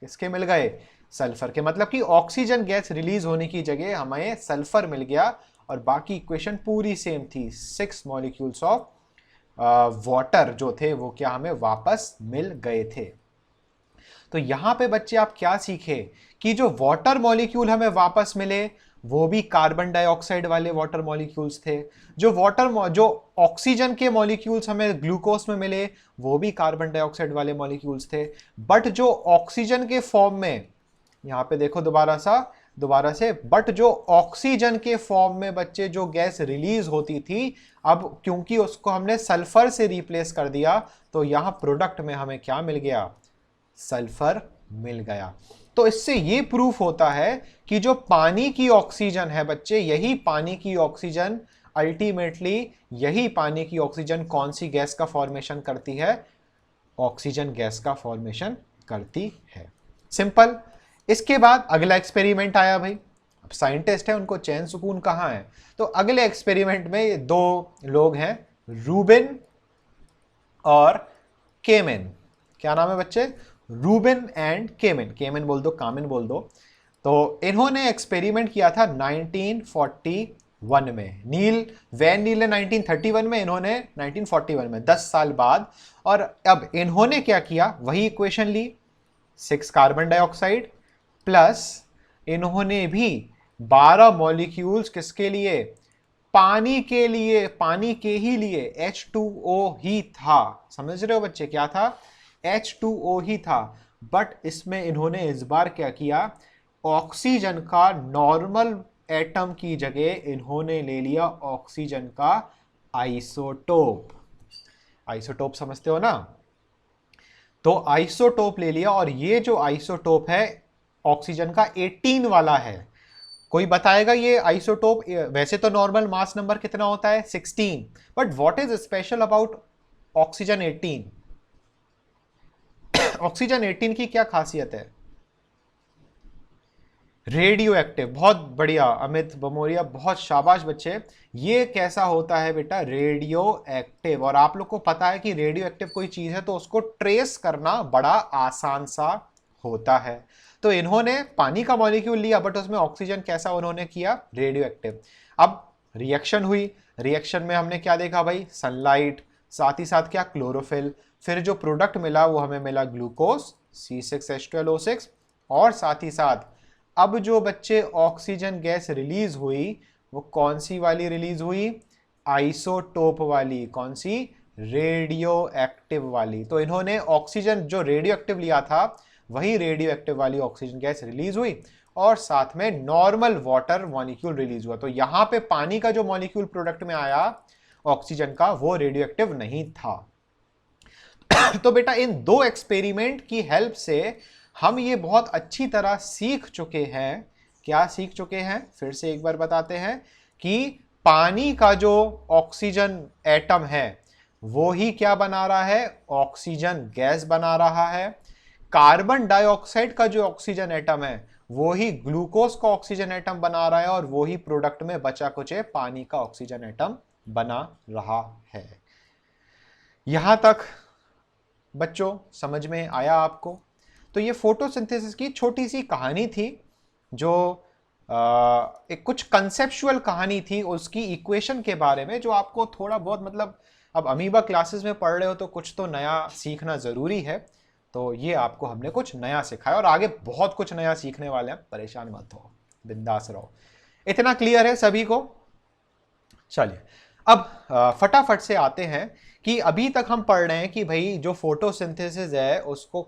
Speaker 1: किसके मिल गए, सल्फर के। मतलब कि ऑक्सीजन गैस रिलीज होने की जगह हमें सल्फर मिल गया और बाकी इक्वेशन पूरी सेम थी। 6 मॉलिक्यूल्स ऑफ वाटर जो थे वो क्या हमें वापस मिल गए थे। तो यहां पे बच्चे आप क्या सीखे कि जो वाटर मॉलिक्यूल हमें वापस मिले वो भी कार्बन डाइऑक्साइड वाले वाटर मॉलिक्यूल्स थे, जो ऑक्सीजन के मॉलिक्यूल्स हमें ग्लूकोज में मिले वो भी कार्बन डाइऑक्साइड वाले मॉलिक्यूल्स थे। बट जो ऑक्सीजन के फॉर्म में, यहां पे देखो दोबारा से, बट जो ऑक्सीजन के फॉर्म में बच्चे जो गैस रिलीज होती थी, अब क्योंकि उसको हमने सल्फर से रिप्लेस कर दिया तो यहां प्रोडक्ट में हमें क्या मिल गया, सल्फर मिल गया। तो इससे ये प्रूफ होता है कि जो पानी की ऑक्सीजन है बच्चे, यही पानी की ऑक्सीजन अल्टीमेटली, यही पानी की ऑक्सीजन कौन सी गैस का फॉर्मेशन करती है, ऑक्सीजन गैस का फॉर्मेशन करती है। सिंपल। इसके बाद अगला एक्सपेरिमेंट आया भाई। अब साइंटिस्ट है, उनको चैन सुकून कहां है। तो अगले एक्सपेरिमेंट में दो लोग हैं, रूबिन और केमेन। क्या नाम है बच्चे, रूबिन एंड केमेन। केमेन बोल दो, कामेन बोल दो। तो इन्होंने एक्सपेरिमेंट किया था 1941 में। वैन नील ने 1931 में, इन्होंने 1941 में, 10 साल बाद। और अब इन्होंने क्या किया, वही इक्वेशन ली, 6 कार्बन डाइऑक्साइड प्लस इन्होंने भी 12 मॉलिक्यूल्स किसके लिए, पानी के लिए, पानी के ही लिए, H2O ही था। समझ रहे हो बच्चे, क्या था, H2O ही था। बट इसमें इन्होंने इस बार क्या किया, ऑक्सीजन का नॉर्मल एटम की जगह इन्होंने ले लिया ऑक्सीजन का आइसोटोप। आइसोटोप समझते हो ना। तो आइसोटोप ले लिया, और ये जो आइसोटोप है ऑक्सीजन का 18 वाला है। कोई बताएगा ये आइसोटोप, वैसे तो नॉर्मल मास नंबर कितना होता है, 16, but what is special about oxygen 18? Oxygen 18 की क्या खासियत है, रेडियो एक्टिव। बहुत बढ़िया अमित बमोरिया, बहुत शाबाश बच्चे। ये कैसा होता है बेटा, रेडियो एक्टिव। और आप लोग को पता है कि रेडियो एक्टिव कोई चीज है तो उसको ट्रेस करना बड़ा आसान सा होता है। तो इन्होंने पानी का मॉलिक्यूल लिया, बट उसमें ऑक्सीजन कैसा उन्होंने किया, रेडियो एक्टिव। अब रिएक्शन हुई, रिएक्शन में हमने क्या देखा भाई, सनलाइट, साथ ही साथ क्या, क्लोरोफिल। फिर जो प्रोडक्ट मिला वो हमें मिला ग्लूकोज C6H12O6। और साथ ही साथ अब जो बच्चे ऑक्सीजन गैस रिलीज हुई वो कौन सी वाली रिलीज हुई, आइसोटोप वाली। कौन सी, रेडियो एक्टिव वाली। तो इन्होंने ऑक्सीजन जो रेडियो एक्टिव लिया था वही रेडियो एक्टिव वाली ऑक्सीजन गैस रिलीज हुई, और साथ में नॉर्मल वाटर मॉलिक्यूल रिलीज हुआ। तो यहां पे पानी का जो मॉलिक्यूल प्रोडक्ट में आया ऑक्सीजन का, वो रेडियो एक्टिव नहीं था। तो बेटा इन दो एक्सपेरिमेंट की हेल्प से हम ये बहुत अच्छी तरह सीख चुके हैं। क्या सीख चुके हैं, फिर से एक बार बताते हैं, कि पानी का जो ऑक्सीजन एटम है वो ही क्या बना रहा है, ऑक्सीजन गैस बना रहा है। कार्बन डाइऑक्साइड का जो ऑक्सीजन एटम है वो ही ग्लूकोज का ऑक्सीजन एटम बना रहा है, और वो ही प्रोडक्ट में बचा कुचे पानी का ऑक्सीजन एटम बना रहा है। यहां तक बच्चों समझ में आया आपको? तो ये फोटोसिंथेसिस की छोटी सी कहानी थी, जो एक कुछ कंसेप्चुअल कहानी थी उसकी इक्वेशन के बारे में, जो आपको थोड़ा बहुत, मतलब अब अमीबा क्लासेस में पढ़ रहे हो तो कुछ तो नया सीखना ज़रूरी है। तो ये आपको हमने कुछ नया सिखाया, और आगे बहुत कुछ नया सीखने वाले हैं, परेशान मत हो, बिंदास रहो। इतना क्लियर है सभी को? चलिए अब फटाफट से आते हैं कि अभी तक हम पढ़ रहे हैं कि भाई जो फोटोसिंथेसिस है उसको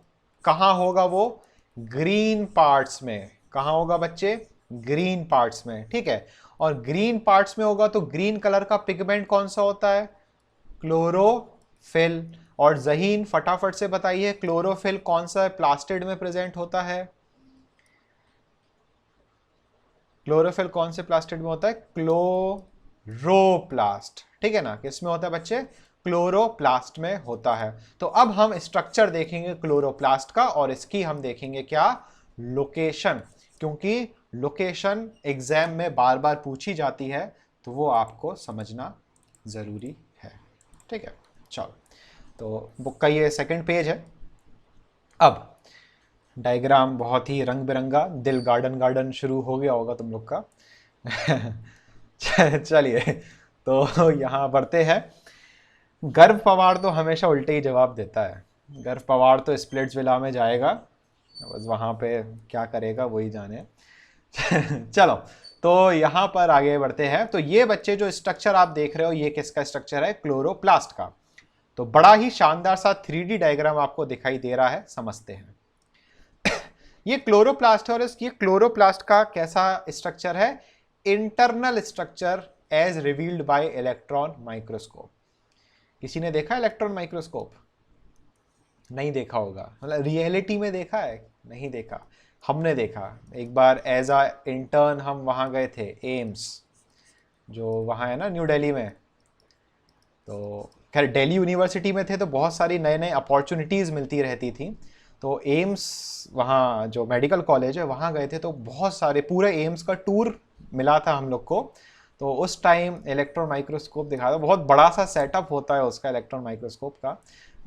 Speaker 1: कहाँ होगा, वो ग्रीन पार्ट्स में। कहाँ होगा बच्चे, ग्रीन पार्ट्स में, ठीक है। और ग्रीन पार्ट्स में होगा तो ग्रीन कलर का पिगमेंट कौन सा होता है, क्लोरोफिल। और जहीन फटाफट से बताइए क्लोरोफिल कौन सा प्लास्टिड में प्रेजेंट होता है, क्लोरोफिल कौन से प्लास्टिड में होता है, क्लोरोप्लास्ट, ठीक है ना। किसमें होता है बच्चे, क्लोरोप्लास्ट में होता है। तो अब हम स्ट्रक्चर देखेंगे क्लोरोप्लास्ट का, और इसकी हम देखेंगे क्या, लोकेशन, क्योंकि लोकेशन एग्जाम में बार बार पूछी जाती है, तो वो आपको समझना जरूरी है, ठीक है। चलो, तो बुक का ये सेकंड पेज है। अब डायग्राम बहुत ही रंग बिरंगा, दिल गार्डन गार्डन शुरू हो गया होगा तुम लोग का। चलिए, तो यहां बढ़ते हैं। गर्भ पवाड़ तो हमेशा उल्टे ही जवाब देता है। गर्भ पवाड़ तो स्प्लिट्सविला में जाएगा, बस वहाँ पे क्या करेगा वही जाने। चलो, तो यहाँ पर आगे बढ़ते हैं। तो ये बच्चे जो स्ट्रक्चर आप देख रहे हो, ये किसका स्ट्रक्चर है? क्लोरोप्लास्ट का। तो बड़ा ही शानदार सा 3D डायग्राम आपको दिखाई दे रहा है, समझते हैं। ये क्लोरोप्लास्ट है और ये क्लोरोप्लास्ट का कैसा स्ट्रक्चर है? Internal structure as revealed by electron microscope. किसी ने देखा इलेक्ट्रॉन माइक्रोस्कोप? नहीं देखा होगा, मतलब रियलिटी में देखा है? नहीं देखा। हमने देखा एक बार एज अ इंटर्न, हम वहाँ गए थे एम्स, जो वहाँ है ना न्यू दिल्ली में। तो खैर दिल्ली यूनिवर्सिटी में थे तो बहुत सारी नए नए अपॉर्चुनिटीज़ मिलती रहती थी। तो एम्स, वहाँ जो मेडिकल कॉलेज है वहाँ गए थे, तो बहुत सारे पूरे एम्स का टूर मिला था हम लोग को। तो उस टाइम इलेक्ट्रॉन माइक्रोस्कोप दिखा था, बहुत बड़ा सा सेटअप होता है उसका इलेक्ट्रॉन माइक्रोस्कोप का।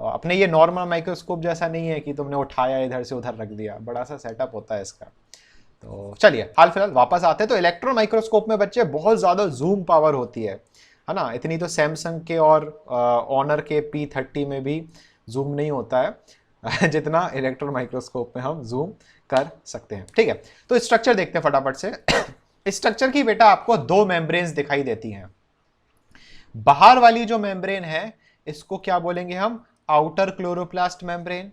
Speaker 1: अपने ये नॉर्मल माइक्रोस्कोप जैसा नहीं है कि तुमने उठाया इधर से उधर रख दिया, बड़ा सा सेटअप होता है इसका। तो चलिए हाल फिलहाल वापस आते हैं। तो इलेक्ट्रॉन माइक्रोस्कोप में बच्चे बहुत ज़्यादा जूम पावर होती है ना? इतनी तो सैमसंग के और ऑनर के P30 में भी जूम नहीं होता है जितना इलेक्ट्रॉन माइक्रोस्कोप में हम जूम कर सकते हैं। ठीक है, तो स्ट्रक्चर देखते हैं फटाफट से। स्ट्रक्चर की बेटा आपको दो मेम्ब्रेन्स दिखाई देती हैं। बाहर वाली जो मेम्ब्रेन है इसको क्या बोलेंगे हम? Outer chloroplast membrane.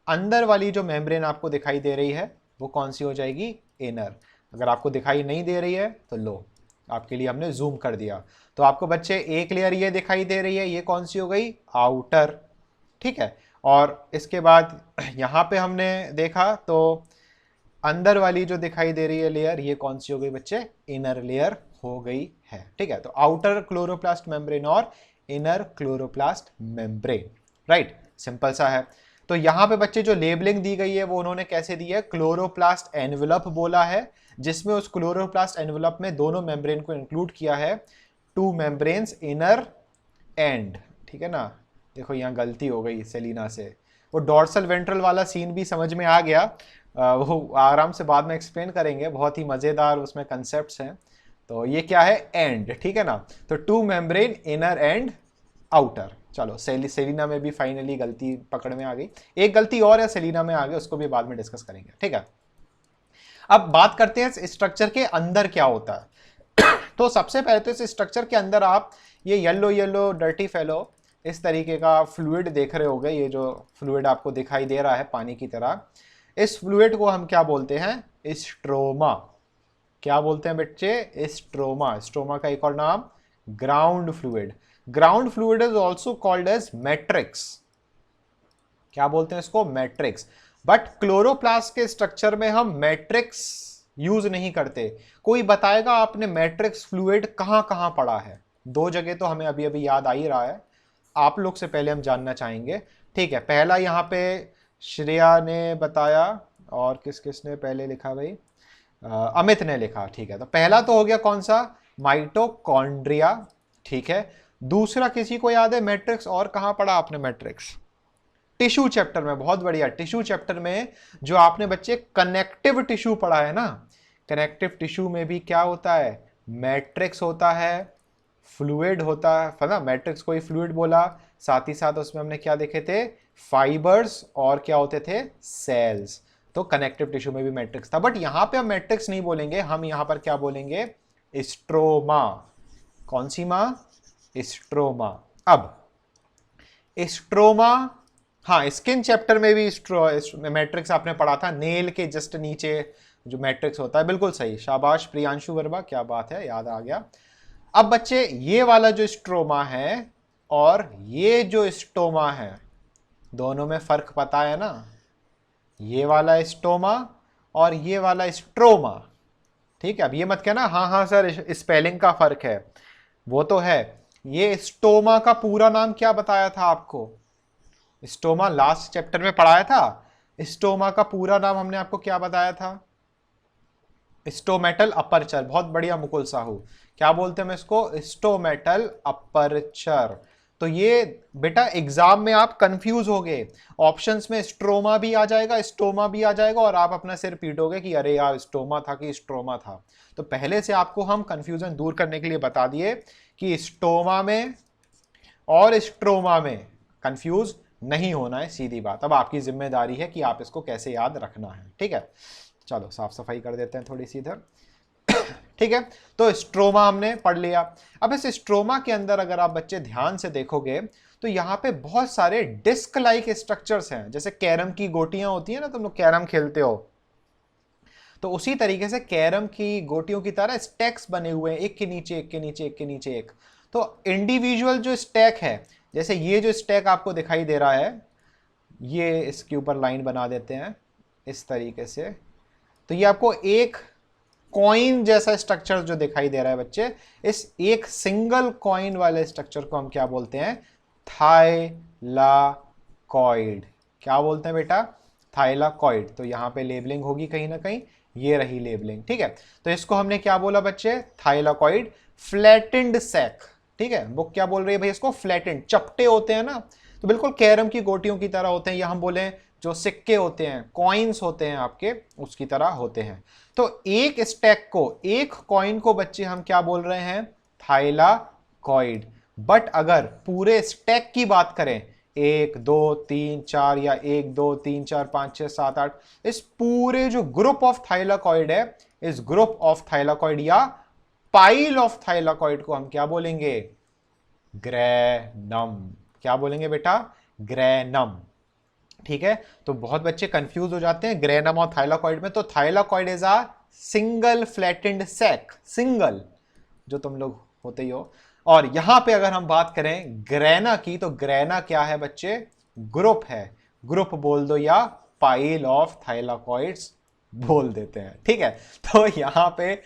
Speaker 1: अंदर वाली जो मेम्ब्रेन आपको दिखाई दे रही है वो कौन सी हो जाएगी? इनर। अगर आपको दिखाई नहीं दे रही है तो लो, आपके लिए हमने जूम कर दिया। तो आपको बच्चे एक लेयर ये दिखाई दे रही है, ये कौन सी हो गई? आउटर। ठीक है, और इसके बाद यहाँ पे हमने देखा तो अंदर वाली जो दिखाई दे रही है लेयर, ये कौन सी हो गई बच्चे? इनर लेयर हो गई है। ठीक है, तो आउटर क्लोरोप्लास्ट मेम्ब्रेन और inner chloroplast membrane. Right, simple सा है। तो यहां पे बच्चे जो लेबलिंग दी गई है वो उन्होंने कैसे दी है? क्लोरोप्लास्ट एनवेलप बोला है, जिसमें उस क्लोरोप्लास्ट एनवेलप में दोनों मेम्ब्रेन को इंक्लूड किया है, टू मेम्ब्रेन्स इनर एंड। ठीक है ना? देखो यहाँ गलती हो गई सेलिना से, वो डॉर्सल वेंट्रल वाला सीन भी समझ में आ गया, वो आराम से बाद में एक्सप्लेन करेंगे, बहुत ही मज़ेदार उसमें कंसेप्ट्स हैं। तो ये क्या है? एंड। ठीक है ना? तो two membrane inner and outer. चलो, सेलिना में भी फाइनली गलती पकड़ में आ गई। एक गलती और है सेलिना में आ गई, उसको भी बाद में डिस्कस करेंगे। ठीक है, अब बात करते हैं स्ट्रक्चर के अंदर क्या होता है। तो सबसे पहले तो इस स्ट्रक्चर के अंदर आप ये येलो येलो डर्टी फेलो इस तरीके का फ्लूइड देख रहे होगे। ये जो फ्लूइड आपको दिखाई दे रहा है पानी की तरह, इस फ्लूइड को हम क्या बोलते हैं? स्ट्रोमा। क्या बोलते हैं बच्चे? स्ट्रोमा। स्ट्रोमा का एक और नाम ground fluid. Ground fluid is also called as matrix. क्या बोलते हैं इसको? मैट्रिक्स। बट क्लोरोप्लास्ट के स्ट्रक्चर में हम मैट्रिक्स यूज नहीं करते। कोई बताएगा आपने मैट्रिक्स फ्लूइड कहां कहां पड़ा है? दो जगह तो हमें अभी अभी याद आ ही रहा है, आप लोग से पहले हम जानना चाहेंगे। ठीक है, पहला यहाँ पे श्रेया ने बताया, और किस किसने पहले लिखा भाई? अमित ने लिखा। ठीक है, तो पहला तो हो गया कौन सा? माइटोकॉन्ड्रिया। ठीक है, दूसरा किसी को याद है मैट्रिक्स और कहां पढ़ा आपने मैट्रिक्स? टिश्यू चैप्टर में। बहुत बढ़िया, टिश्यू चैप्टर में जो आपने बच्चे कनेक्टिव टिश्यू पढ़ा है ना, कनेक्टिव टिश्यू में भी क्या होता है? मैट्रिक्स होता है, फ्लूइड होता है ना? मैट्रिक्स को ही फ्लूइड बोला, साथ ही साथ उसमें हमने क्या देखे थे? फाइबर्स, और क्या होते थे? सेल्स। तो कनेक्टिव टिश्यू में भी मैट्रिक्स था, बट यहां पे हम मैट्रिक्स नहीं बोलेंगे, हम यहां पर क्या बोलेंगे? स्ट्रोमा। कौन सी मां? स्ट्रोमा। अब स्ट्रोमा, हाँ, स्किन चैप्टर में भी मैट्रिक्स आपने पढ़ा था, नेल के जस्ट नीचे जो मैट्रिक्स होता है। बिल्कुल सही, शाबाश प्रियांशु वर्मा, क्या बात है, याद आ गया। अब बच्चे ये वाला जो स्ट्रोमा है और ये जो स्टोमा है, दोनों में फर्क पता है ना? ये वाला स्टोमा और ये वाला स्ट्रोमा। ठीक है, अब ये मत कहना हाँ हाँ सर स्पेलिंग का फर्क है, वो तो है। ये स्टोमा का पूरा नाम क्या बताया था आपको? स्टोमा लास्ट चैप्टर में पढ़ाया था। स्टोमा का पूरा नाम हमने आपको क्या बताया था? Stomatal aperture. बहुत बढ़िया मुकुल साहू, क्या बोलते हैं हम इसको? Stomatal aperture. तो ये बेटा एग्जाम में आप कंफ्यूज हो गए, ऑप्शंस में स्ट्रोमा भी आ जाएगा, स्टोमा भी आ जाएगा, और आप अपना सिर पीटोगे कि अरे यार स्टोमा था कि स्ट्रोमा था। तो पहले से आपको हम कंफ्यूजन दूर करने के लिए बता दिए कि स्टोमा में और स्ट्रोमा में कंफ्यूज नहीं होना है, सीधी बात। अब आपकी जिम्मेदारी है कि आप इसको कैसे याद रखना है, ठीक है। चलो साफ सफाई कर देते हैं थोड़ी सी इधर। ठीक है, तो स्ट्रोमा हमने पढ़ लिया। अब इस स्ट्रोमा के अंदर अगर आप बच्चे ध्यान से देखोगे तो यहाँ पे बहुत सारे डिस्क लाइक स्ट्रक्चर्स हैं, जैसे कैरम की गोटियां होती है ना, तुम लोग कैरम खेलते हो, तो उसी तरीके से कैरम की गोटियों की तरह स्टैक्स बने हुए हैं, एक के नीचे एक के नीचे एक के नीचे एक। तो इंडिविजुअल जो स्टैक है, जैसे ये जो स्टैक आपको दिखाई दे रहा है, ये इसके ऊपर लाइन बना देते हैं इस तरीके से, तो ये आपको एक कॉइन जैसा स्ट्रक्चर जो दिखाई दे रहा है बच्चे, इस एक सिंगल कॉइन वाले स्ट्रक्चर को हम क्या बोलते हैं? थाइलाकॉइड। क्या बोलते हैं बेटा? थाइलाकॉइड। तो यहां पे लेबलिंग होगी कहीं ना कहीं, ये रही लेबलिंग, ठीक है। तो इसको हमने क्या बोला बच्चे? थाइलाकॉइड। फ्लैटेंड सैक, ठीक है, बुक क्या बोल रही है भाई इसको? फ्लैटेंड। चपटे होते हैं ना, तो बिल्कुल कैरम की गोटियों की तरह होते हैं, या हम बोले जो सिक्के होते हैं, कॉइन्स होते हैं आपके, उसकी तरह होते हैं। तो एक स्टैक को, एक कॉइन को बच्चे हम क्या बोल रहे हैं? थाइलाकॉइड। बट अगर पूरे स्टैक की बात करें, 1 2 3 4 या 1 2 3 4 5 6 7 8, इस पूरे जो ग्रुप ऑफ थाइलाकॉइड है, इस ग्रुप ऑफ थाइलाकॉइड या पाइल ऑफ थाइलाकॉइड को हम क्या बोलेंगे? ग्रैनम। क्या बोलेंगे बेटा? ग्रैनम, ठीक है। तो बहुत बच्चे कंफ्यूज हो जाते हैं ग्रैनम और थाइलाकॉइड में। तो thylakoid is a single flattened sac, single, जो तुम लोग होते ही हो। और यहां पे अगर हम बात करें ग्रैना की, तो ग्रैना क्या है बच्चे? ग्रुप है। ग्रुप बोल दो या पाइल ऑफ थाइलाकॉइड्स बोल देते हैं, ठीक है। तो यहां पे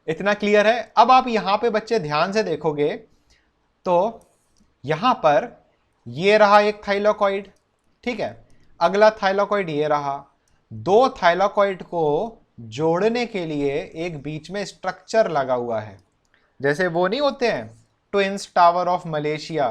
Speaker 1: इतना क्लियर है। अब आप यहां पे बच्चे ध्यान से देखोगे तो यहां पर ये रहा एक थाइलाकॉइड, ठीक है। अगला थाइलाकॉइड ये रहा। दो थाइलाकॉइड को जोड़ने के लिए एक बीच में स्ट्रक्चर लगा हुआ है, जैसे वो नहीं होते हैं ट्विन्स टावर ऑफ मलेशिया,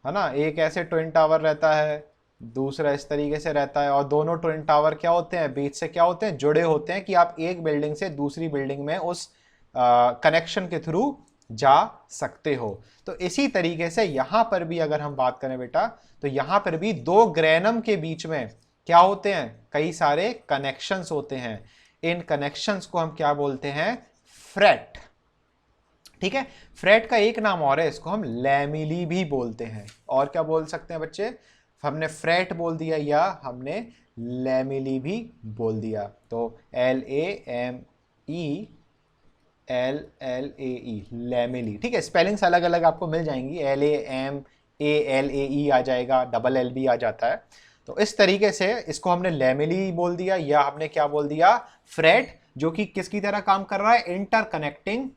Speaker 1: है ना। एक ऐसे ट्विन टावर रहता है, दूसरा इस तरीके से रहता है, और दोनों ट्विन टावर क्या होते हैं? बीच से क्या होते हैं? जुड़े होते हैं, कि आप एक बिल्डिंग से दूसरी बिल्डिंग में उस कनेक्शन के थ्रू जा सकते हो। तो इसी तरीके से यहां पर भी अगर हम बात करें बेटा, तो यहां पर भी दो ग्रैनम के बीच में क्या होते हैं? कई सारे कनेक्शंस होते हैं। इन कनेक्शंस को हम क्या बोलते हैं? फ्रेट, ठीक है। फ्रेट का एक नाम और है, इसको हम लैमिली भी बोलते हैं। और क्या बोल सकते हैं बच्चे? हमने फ्रेट बोल दिया या हमने लैमिली भी बोल दिया। तो LAMELLAE, लैमिली, ठीक है। स्पेलिंग्स अलग अलग आपको मिल जाएंगी, LAMALAE आ जाएगा, डबल L भी आ जाता है। तो इस तरीके से इसको हमने लैमिली बोल दिया, या हमने क्या बोल दिया? फ्रेट, जो कि किसकी तरह काम कर रहा है? इंटरकनेक्टिंग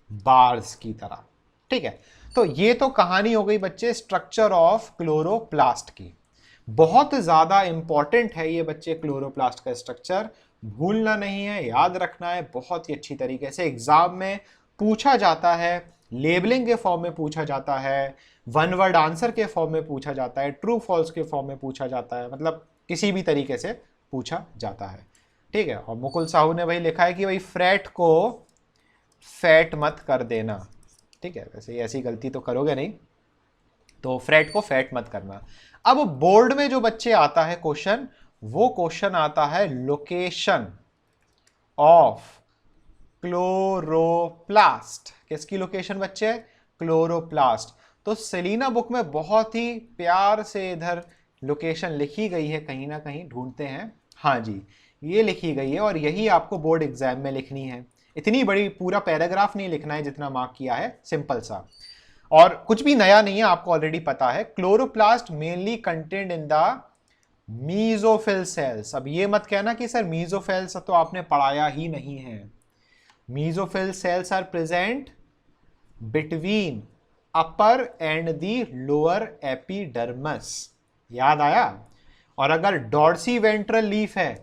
Speaker 1: बार्स की तरह, ठीक है। तो ये तो कहानी हो गई बच्चे स्ट्रक्चर ऑफ क्लोरोप्लास्ट की। बहुत ज्यादा इंपॉर्टेंट है ये बच्चे क्लोरोप्लास्ट का स्ट्रक्चर, भूलना नहीं है, याद रखना है। बहुत ही अच्छी तरीके से एग्जाम में पूछा जाता है, लेबलिंग के फॉर्म में पूछा जाता है, वन वर्ड आंसर के फॉर्म में पूछा जाता है, ट्रू फॉल्स के फॉर्म में पूछा जाता है, मतलब किसी भी तरीके से पूछा जाता है, ठीक है। और मुकुल साहू ने भाई लिखा है कि भाई फ्रेट को फैट मत कर देना, ठीक है। वैसे ऐसी गलती तो करोगे नहीं, तो फ्रेट को फैट मत करना। अब बोर्ड में जो बच्चे आता है क्वेश्चन, वो क्वेश्चन आता है लोकेशन ऑफ क्लोरोप्लास्ट। किसकी लोकेशन बच्चे? क्लोरोप्लास्ट। तो सेलिना बुक में बहुत ही प्यार से इधर लोकेशन लिखी गई है, कहीं ना कहीं ढूंढते हैं, हाँ जी, ये लिखी गई है, और यही आपको बोर्ड एग्जाम में लिखनी है। इतनी बड़ी पूरा पैराग्राफ नहीं लिखना है जितना मार्क किया है, सिंपल सा, और कुछ भी नया नहीं है, आपको ऑलरेडी पता है। Chloroplast mainly content in the mesophyll cells. अब ये मत कहना कि सर मीजोफिल्स तो आपने पढ़ाया ही नहीं है। Mesophyll cells are present between upper and the lower epidermis, याद आया। और अगर डॉर्सी वेंट्रल लीफ है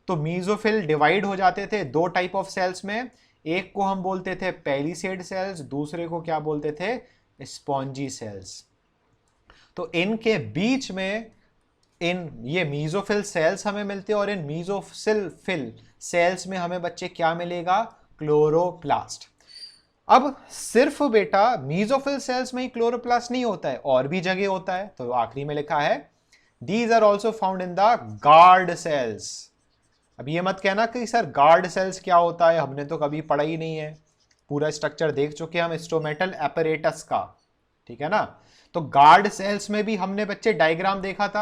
Speaker 1: तो मीजोफिल डिवाइड हो जाते थे दो टाइप ऑफ सेल्स में, एक को हम बोलते थे पेलिसेड सेल्स, दूसरे को क्या बोलते थे? Spongy cells. तो इनके बीच में इन ये मीजोफिल सेल्स हमें मिलते हैं, और इन मीजोफिल सेल्स में हमें बच्चे क्या मिलेगा? क्लोरोप्लास्ट। अब सिर्फ बेटा मीजोफिल सेल्स में ही क्लोरोप्लास्ट नहीं होता है, और भी जगह होता है। तो आखिरी में लिखा है these are also found in the guard cells. अब ये मत कहना कि सर गार्ड सेल्स क्या होता है, हमने तो कभी पढ़ा ही नहीं है, पूरा स्ट्रक्चर देख चुके हम स्टोमेटल एपरेटस का, ठीक है ना। तो गार्ड सेल्स में भी हमने बच्चे डायग्राम देखा था,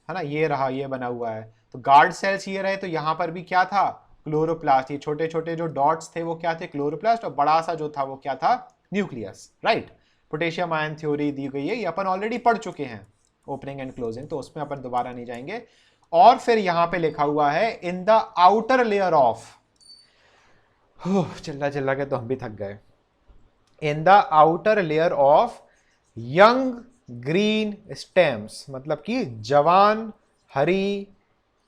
Speaker 1: है ना, ये रहा, ये बना हुआ है। तो गार्ड सेल्स ये रहे, तो यहां पर भी क्या था, क्लोरोप्लास्ट। ये छोटे छोटे जो डॉट्स थे वो क्या थे, क्लोरोप्लास्ट, और बड़ा सा जो था वो क्या था, nucleus, right. Potassium ion theory दी गई है, ये अपन ऑलरेडी पढ़ चुके हैं, ओपनिंग एंड क्लोजिंग, तो उसमें अपन दोबारा नहीं जाएंगे। और फिर यहां पे लिखा हुआ है in the outer layer of, चिल्ला चिल्ला के तो हम भी थक गए, in the outer layer of young green stems, मतलब कि जवान हरी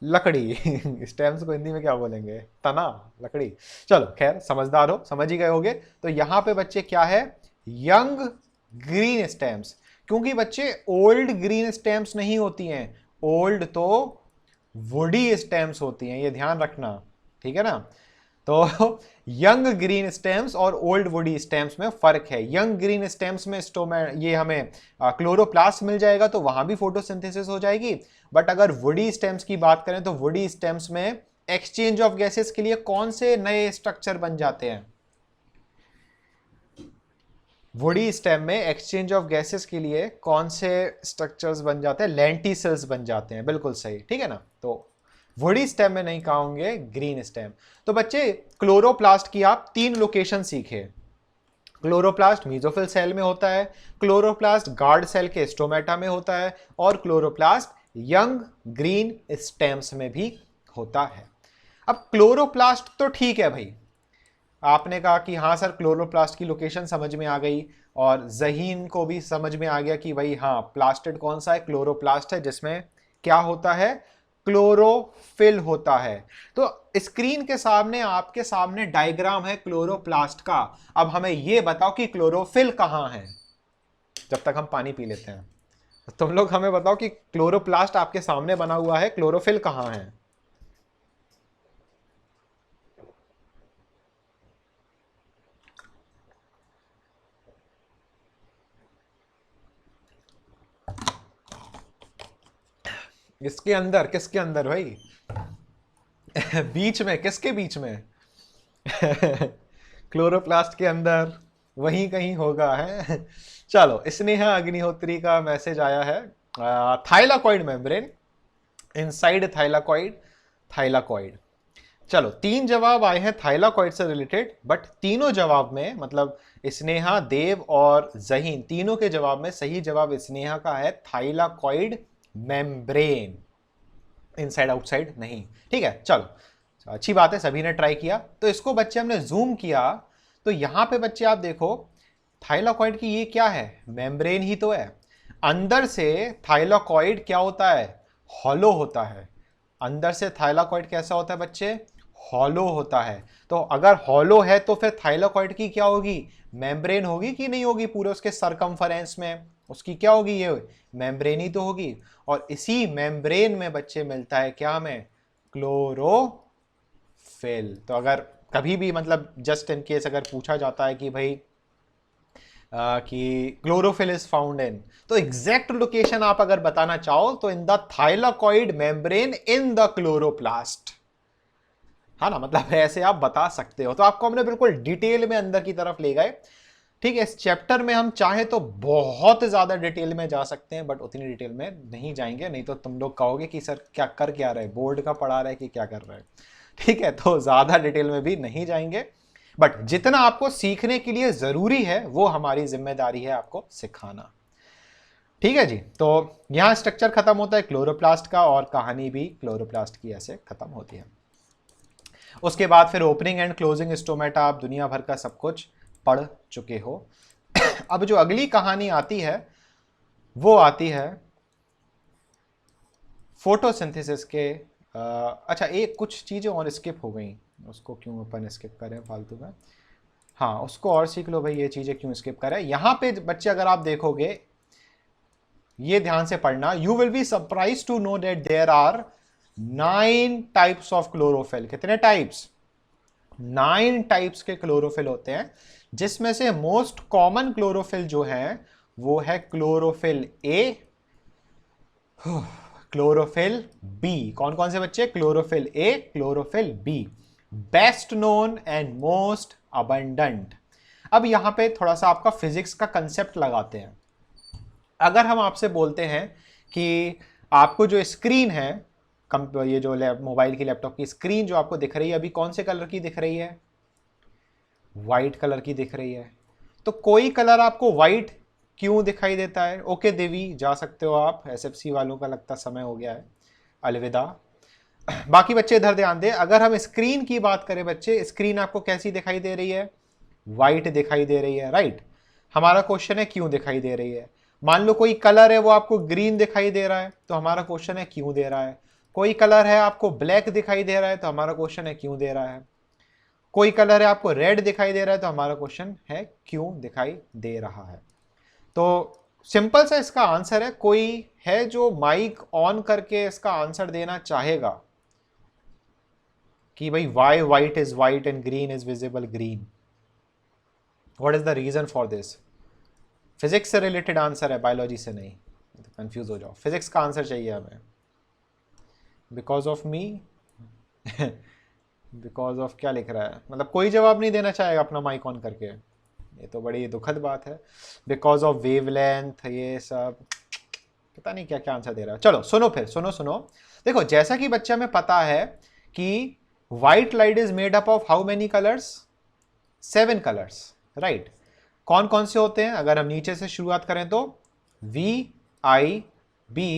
Speaker 1: लकड़ी स्टेम्स को हिंदी में क्या बोलेंगे, तना, लकड़ी, चलो खैर समझदार हो, समझ ही गए होगे। तो यहां पे बच्चे क्या है, यंग ग्रीन स्टेम्स, क्योंकि बच्चे ओल्ड ग्रीन स्टेम्स नहीं होती हैं, ओल्ड तो वुडी स्टेम्स होती हैं, ये ध्यान रखना, ठीक है ना। तो यंग ग्रीन स्टेम्स और ओल्ड वुडी स्टेम्स में फर्क है। यंग ग्रीन स्टेम्स में ये हमें क्लोरोप्लास्ट मिल जाएगा, तो वहां भी फोटोसिंथेसिस हो जाएगी। बट अगर वुडी स्टेम्स की बात करें तो वुडी स्टेम्स में एक्सचेंज ऑफ गैसेस के लिए कौन से नए स्ट्रक्चर बन जाते हैं, वुडी स्टेम में एक्सचेंज ऑफ गैसेस के लिए कौन से स्ट्रक्चर्स बन जाते हैं, लेंटिसल्स बन जाते हैं, बिल्कुल सही, ठीक है ना। तो वुडी स्टेम में नहीं कहोगे, ग्रीन स्टेम। तो बच्चे क्लोरोप्लास्ट की आप 3 लोकेशन सीखे। क्लोरोप्लास्ट मीजोफिल सेल में होता है, क्लोरोप्लास्ट गार्ड सेल के स्टोमेटा में होता है, और क्लोरोप्लास्ट यंग ग्रीन स्टेम्स में भी होता है। अब क्लोरोप्लास्ट तो ठीक है भाई, आपने कहा कि हाँ सर क्लोरोप्लास्ट की लोकेशन समझ में आ गई, और जहीन को भी समझ में आ गया कि भाई हाँ प्लास्टिड कौन सा है, क्लोरोप्लास्ट है, जिसमें क्या होता है, क्लोरोफिल होता है। तो स्क्रीन के सामने आपके सामने डायग्राम है क्लोरोप्लास्ट का। अब हमें यह बताओ कि क्लोरोफिल कहां है, जब तक हम पानी पी लेते हैं। तुम लोग हमें बताओ कि क्लोरोप्लास्ट आपके सामने बना हुआ है, क्लोरोफिल कहां है। इसके अंदर, किसके अंदर भाई बीच में, किसके बीच में क्लोरोप्लास्ट के अंदर, वहीं कहीं होगा है। चलो, स्नेहा अग्निहोत्री का मैसेज आया है, thylakoid membrane, inside thylakoid, thylakoid. चलो 3 जवाब आए हैं थाइलाकॉइड से रिलेटेड, बट तीनों जवाब में, मतलब स्नेहा, देव और जहीन, तीनों के जवाब में सही जवाब स्नेहा का है थाइलाकॉइड मेम्ब्रेन, इनसाइड आउटसाइड नहीं, ठीक है। चलो अच्छी बात है, सभी ने ट्राई किया। तो इसको बच्चे हमने जूम किया, तो यहां पे बच्चे आप देखो थाइलाकॉइड की ये क्या है, मेम्ब्रेन ही तो है। अंदर से थाइलाकॉइड क्या होता है, हॉलो होता है। अंदर से थाइलाकॉइड कैसा होता है बच्चे, हॉलो होता है। तो अगर हॉलो है तो फिर थाइलाकॉइड की क्या होगी, मेम्ब्रेन होगी कि नहीं होगी, पूरे उसके सरकमफेरेंस में उसकी क्या होगी, ये मेम्ब्रेन ही तो होगी। और इसी मेम्ब्रेन में बच्चे मिलता है क्या हमें, क्लोरोफिल। तो अगर कभी भी, मतलब जस्ट इन केस अगर पूछा जाता है कि भाई कि क्लोरोफिल इज फाउंड इन, तो एग्जैक्ट लोकेशन आप अगर बताना चाहो तो in the thylakoid membrane in the chloroplast, है ना, मतलब ऐसे आप बता सकते हो। तो आपको हमने बिल्कुल डिटेल में अंदर की तरफ ले गए, ठीक है। इस चैप्टर में हम चाहे तो बहुत ज्यादा डिटेल में जा सकते हैं, बट उतनी डिटेल में नहीं जाएंगे, नहीं तो तुम लोग कहोगे कि सर क्या कर क्या रहे, बोर्ड का पढ़ा रहे कि क्या कर रहे हैं, ठीक है। तो ज्यादा डिटेल में भी नहीं जाएंगे, बट जितना आपको सीखने के लिए जरूरी है वो हमारी जिम्मेदारी है आपको सिखाना, ठीक है जी। तो यहां स्ट्रक्चर खत्म होता है क्लोरोप्लास्ट का, और कहानी भी क्लोरोप्लास्ट की ऐसे खत्म होती है। उसके बाद फिर ओपनिंग एंड क्लोजिंग स्टोमेटा, आप दुनिया भर का सब कुछ पढ़ चुके हो। अब जो अगली कहानी आती है वो आती है फोटोसिंथेसिस के। अच्छा, एक कुछ चीजें और स्किप हो गई, उसको क्यों अपन स्किप करें फालतू में, हाँ उसको और सीख लो भाई, ये चीजें क्यों स्किप करें। यहां पे बच्चे अगर आप देखोगे, ये ध्यान से पढ़ना, you will be surprise to know that there are 9 types of chlorophyll. कितने टाइप्स, 9 टाइप्स के क्लोरोफिल होते हैं, जिसमें से मोस्ट कॉमन क्लोरोफिल जो है वो है क्लोरोफिल ए, क्लोरोफिल बी। कौन कौन से बच्चे? Chlorophyll A, chlorophyll B, best known and most abundant. अब यहां पे थोड़ा सा आपका फिजिक्स का कंसेप्ट लगाते हैं। अगर हम आपसे बोलते हैं कि आपको जो स्क्रीन है, ये जो मोबाइल की, लैपटॉप की स्क्रीन जो आपको दिख रही है अभी, कौन से कलर की दिख रही है? व्हाइट कलर की दिख रही है। तो कोई कलर आपको व्हाइट क्यों दिखाई देता है? ओके देवी, जा सकते हो आप। एसएफसी वालों का लगता समय हो गया है, अलविदा। बाकी बच्चे इधर ध्यान दें। अगर हम स्क्रीन की बात करें बच्चे, स्क्रीन आपको कैसी दिखाई दे रही है? व्हाइट दिखाई दे रही है, राइट। हमारा क्वेश्चन है क्यों दिखाई दे रही है। मान लो कोई कलर है वो आपको ग्रीन दिखाई दे रहा है, तो हमारा क्वेश्चन है क्यों दे रहा है। कोई कलर है आपको ब्लैक दिखाई दे रहा है, तो हमारा क्वेश्चन है क्यों दे रहा है। कोई कलर है आपको रेड दिखाई दे रहा है, तो हमारा क्वेश्चन है क्यों दिखाई दे रहा है। तो सिंपल सा इसका आंसर है। कोई है जो माइक ऑन करके इसका आंसर देना चाहेगा कि भाई why white is white and green is visible green? What is the reason for this? Physics से रिलेटेड आंसर है, बायोलॉजी से नहीं, तो कंफ्यूज हो जाओ। फिजिक्स का आंसर चाहिए हमें। Because of me because of क्या लिख रहा है? मतलब कोई जवाब नहीं देना चाहेगा अपना माइक ऑन करके, ये तो बड़ी दुखद बात है। बिकॉज ऑफ वेवलेंथ, ये सब पता नहीं क्या क्या आंसर दे रहा है। चलो सुनो, फिर सुनो सुनो। देखो, जैसा कि बच्चा में पता है कि white light is made up of how many colours? 7 colours, right. कौन कौन से होते हैं? अगर हम नीचे से शुरुआत करें तो V I B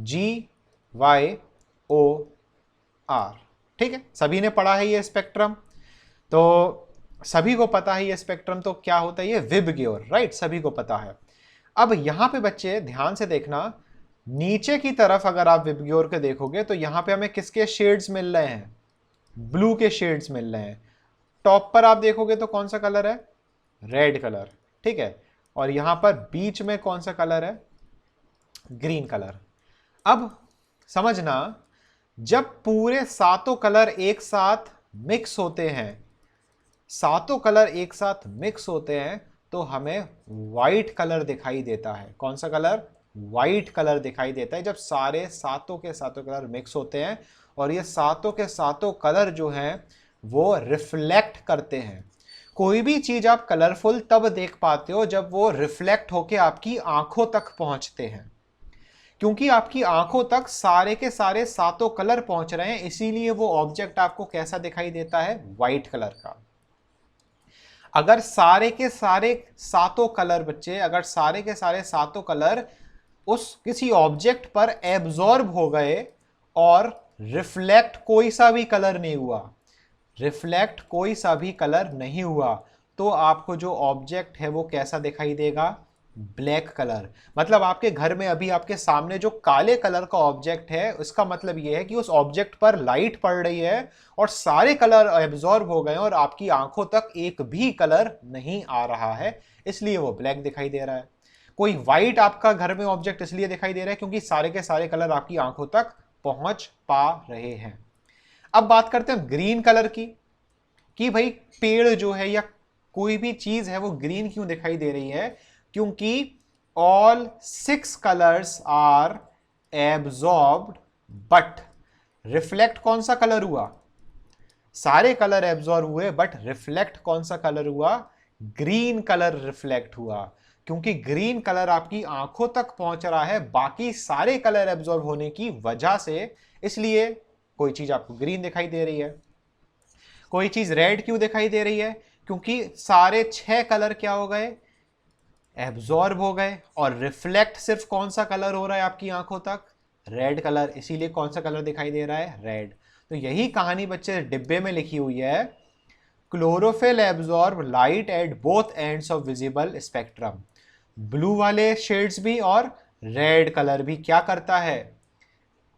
Speaker 1: G Y O R, ठीक है। सभी ने पढ़ा है ये स्पेक्ट्रम, तो सभी को पता है ये स्पेक्ट्रम तो क्या होता है, ये विबग्योर, राइट, सभी को पता है। अब यहां पे बच्चे ध्यान से देखना, नीचे की तरफ अगर आप विबग्योर के देखोगे तो यहां पे हमें किसके शेड्स मिल रहे हैं? ब्लू के शेड्स मिल रहे हैं। टॉप पर आप देखोगे तो कौन सा कलर है? रेड कलर, ठीक है। और यहां पर बीच में कौन सा कलर है? Green colour. अब समझना, जब पूरे सातों कलर एक साथ मिक्स होते हैं, सातों कलर एक साथ मिक्स होते हैं, तो हमें व्हाइट कलर दिखाई देता है। कौन सा कलर? व्हाइट कलर दिखाई देता है जब सारे सातों के सातों कलर मिक्स होते हैं। और ये सातों के सातों कलर जो हैं वो रिफ्लेक्ट करते हैं। कोई भी चीज आप कलरफुल तब देख पाते हो जब वो रिफ्लेक्ट होके आपकी आंखों तक पहुंचते हैं, क्योंकि आपकी आंखों तक सारे के सारे सातों कलर पहुंच रहे हैं, इसीलिए वो ऑब्जेक्ट आपको कैसा दिखाई देता है? व्हाइट कलर का। अगर सारे के सारे सातों कलर बच्चे, अगर सारे के सारे सातों कलर उस किसी ऑब्जेक्ट पर एब्जॉर्ब हो गए और रिफ्लेक्ट कोई सा भी कलर नहीं हुआ, रिफ्लेक्ट कोई सा भी कलर नहीं हुआ, तो आपको जो ऑब्जेक्ट है वो कैसा दिखाई देगा? Black colour. मतलब आपके घर में अभी आपके सामने जो काले कलर का ऑब्जेक्ट है, उसका मतलब ये है कि उस ऑब्जेक्ट पर लाइट पड़ रही है और सारे कलर एब्जॉर्ब हो गए और आपकी आंखों तक एक भी कलर नहीं आ रहा है, इसलिए वो ब्लैक दिखाई दे रहा है। कोई व्हाइट आपका घर में ऑब्जेक्ट इसलिए दिखाई दे रहा है क्योंकि सारे के सारे कलर आपकी आंखों तक पहुंच पा रहे हैं। अब बात करते हैं ग्रीन कलर की, कि भाई पेड़ जो है या कोई भी चीज है वो ग्रीन क्यों दिखाई दे रही है? क्योंकि all 6 colours are absorbed, but reflect कौन सा कलर हुआ? सारे कलर एब्जॉर्ब हुए, बट रिफ्लेक्ट कौन सा कलर हुआ? ग्रीन कलर रिफ्लेक्ट हुआ, क्योंकि ग्रीन कलर आपकी आंखों तक पहुंच रहा है बाकी सारे कलर एब्जॉर्ब होने की वजह से, इसलिए कोई चीज आपको ग्रीन दिखाई दे रही है। कोई चीज रेड क्यों दिखाई दे रही है? क्योंकि सारे 6 कलर क्या हो गए? एब्जॉर्ब हो गए, और रिफ्लेक्ट सिर्फ कौन सा कलर हो रहा है आपकी आंखों तक? रेड कलर, इसीलिए कौन सा कलर दिखाई दे रहा है? रेड। तो यही कहानी बच्चे डिब्बे में लिखी हुई है, chlorophyll absorb light at both ends of visible spectrum. Blue वाले शेड्स भी और रेड कलर भी क्या करता है?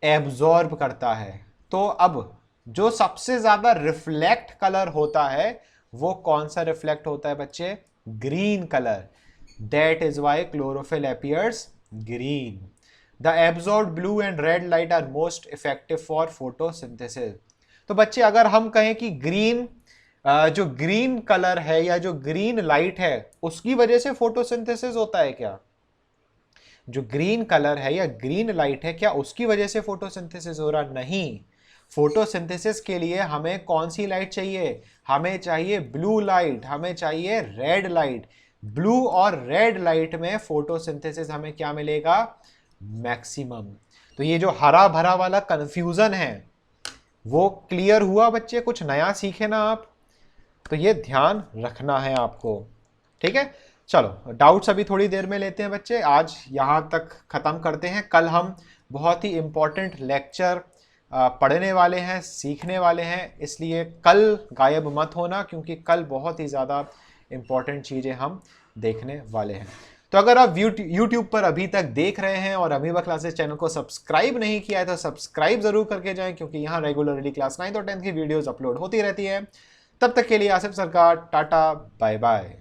Speaker 1: एब्जॉर्ब करता है। तो अब जो सबसे ज्यादा रिफ्लेक्ट कलर होता है वो कौन सा रिफ्लेक्ट होता है बच्चे? Green colour. That is why chlorophyll appears green. The absorbed blue and red light are most effective for photosynthesis. तो बच्चे अगर हम कहें कि ग्रीन, जो ग्रीन कलर है या जो ग्रीन लाइट है उसकी वजह से फोटोसिंथेसिस होता है क्या? जो ग्रीन कलर है या ग्रीन लाइट है, क्या उसकी वजह से फोटोसिंथेसिस हो रहा? नहीं। फोटोसिंथेसिस के लिए हमें कौन सी लाइट चाहिए? हमें चाहिए ब्लू लाइट, हमें चाहिए रेड लाइट। ब्लू और रेड लाइट में फोटोसिंथेसिस हमें क्या मिलेगा? मैक्सिमम। तो ये जो हरा भरा वाला कंफ्यूजन है वो क्लियर हुआ बच्चे? कुछ नया सीखे ना आप? तो ये ध्यान रखना है आपको, ठीक है। चलो डाउट्स अभी थोड़ी देर में लेते हैं बच्चे, आज यहाँ तक ख़त्म करते हैं। कल हम बहुत ही इम्पोर्टेंट लेक्चर पढ़ने वाले हैं, सीखने वाले हैं, इसलिए कल गायब मत होना, क्योंकि कल बहुत ही ज़्यादा इम्पोर्टेंट चीज़ें हम देखने वाले हैं। तो अगर आप YouTube पर अभी तक देख रहे हैं और अमीबा क्लासेस चैनल को सब्सक्राइब नहीं किया है तो सब्सक्राइब जरूर करके जाएं, क्योंकि यहाँ रेगुलरली क्लास 9 और 10 की वीडियोस अपलोड होती रहती है। तब तक के लिए आसिफ सरकार, टाटा बाय बाय।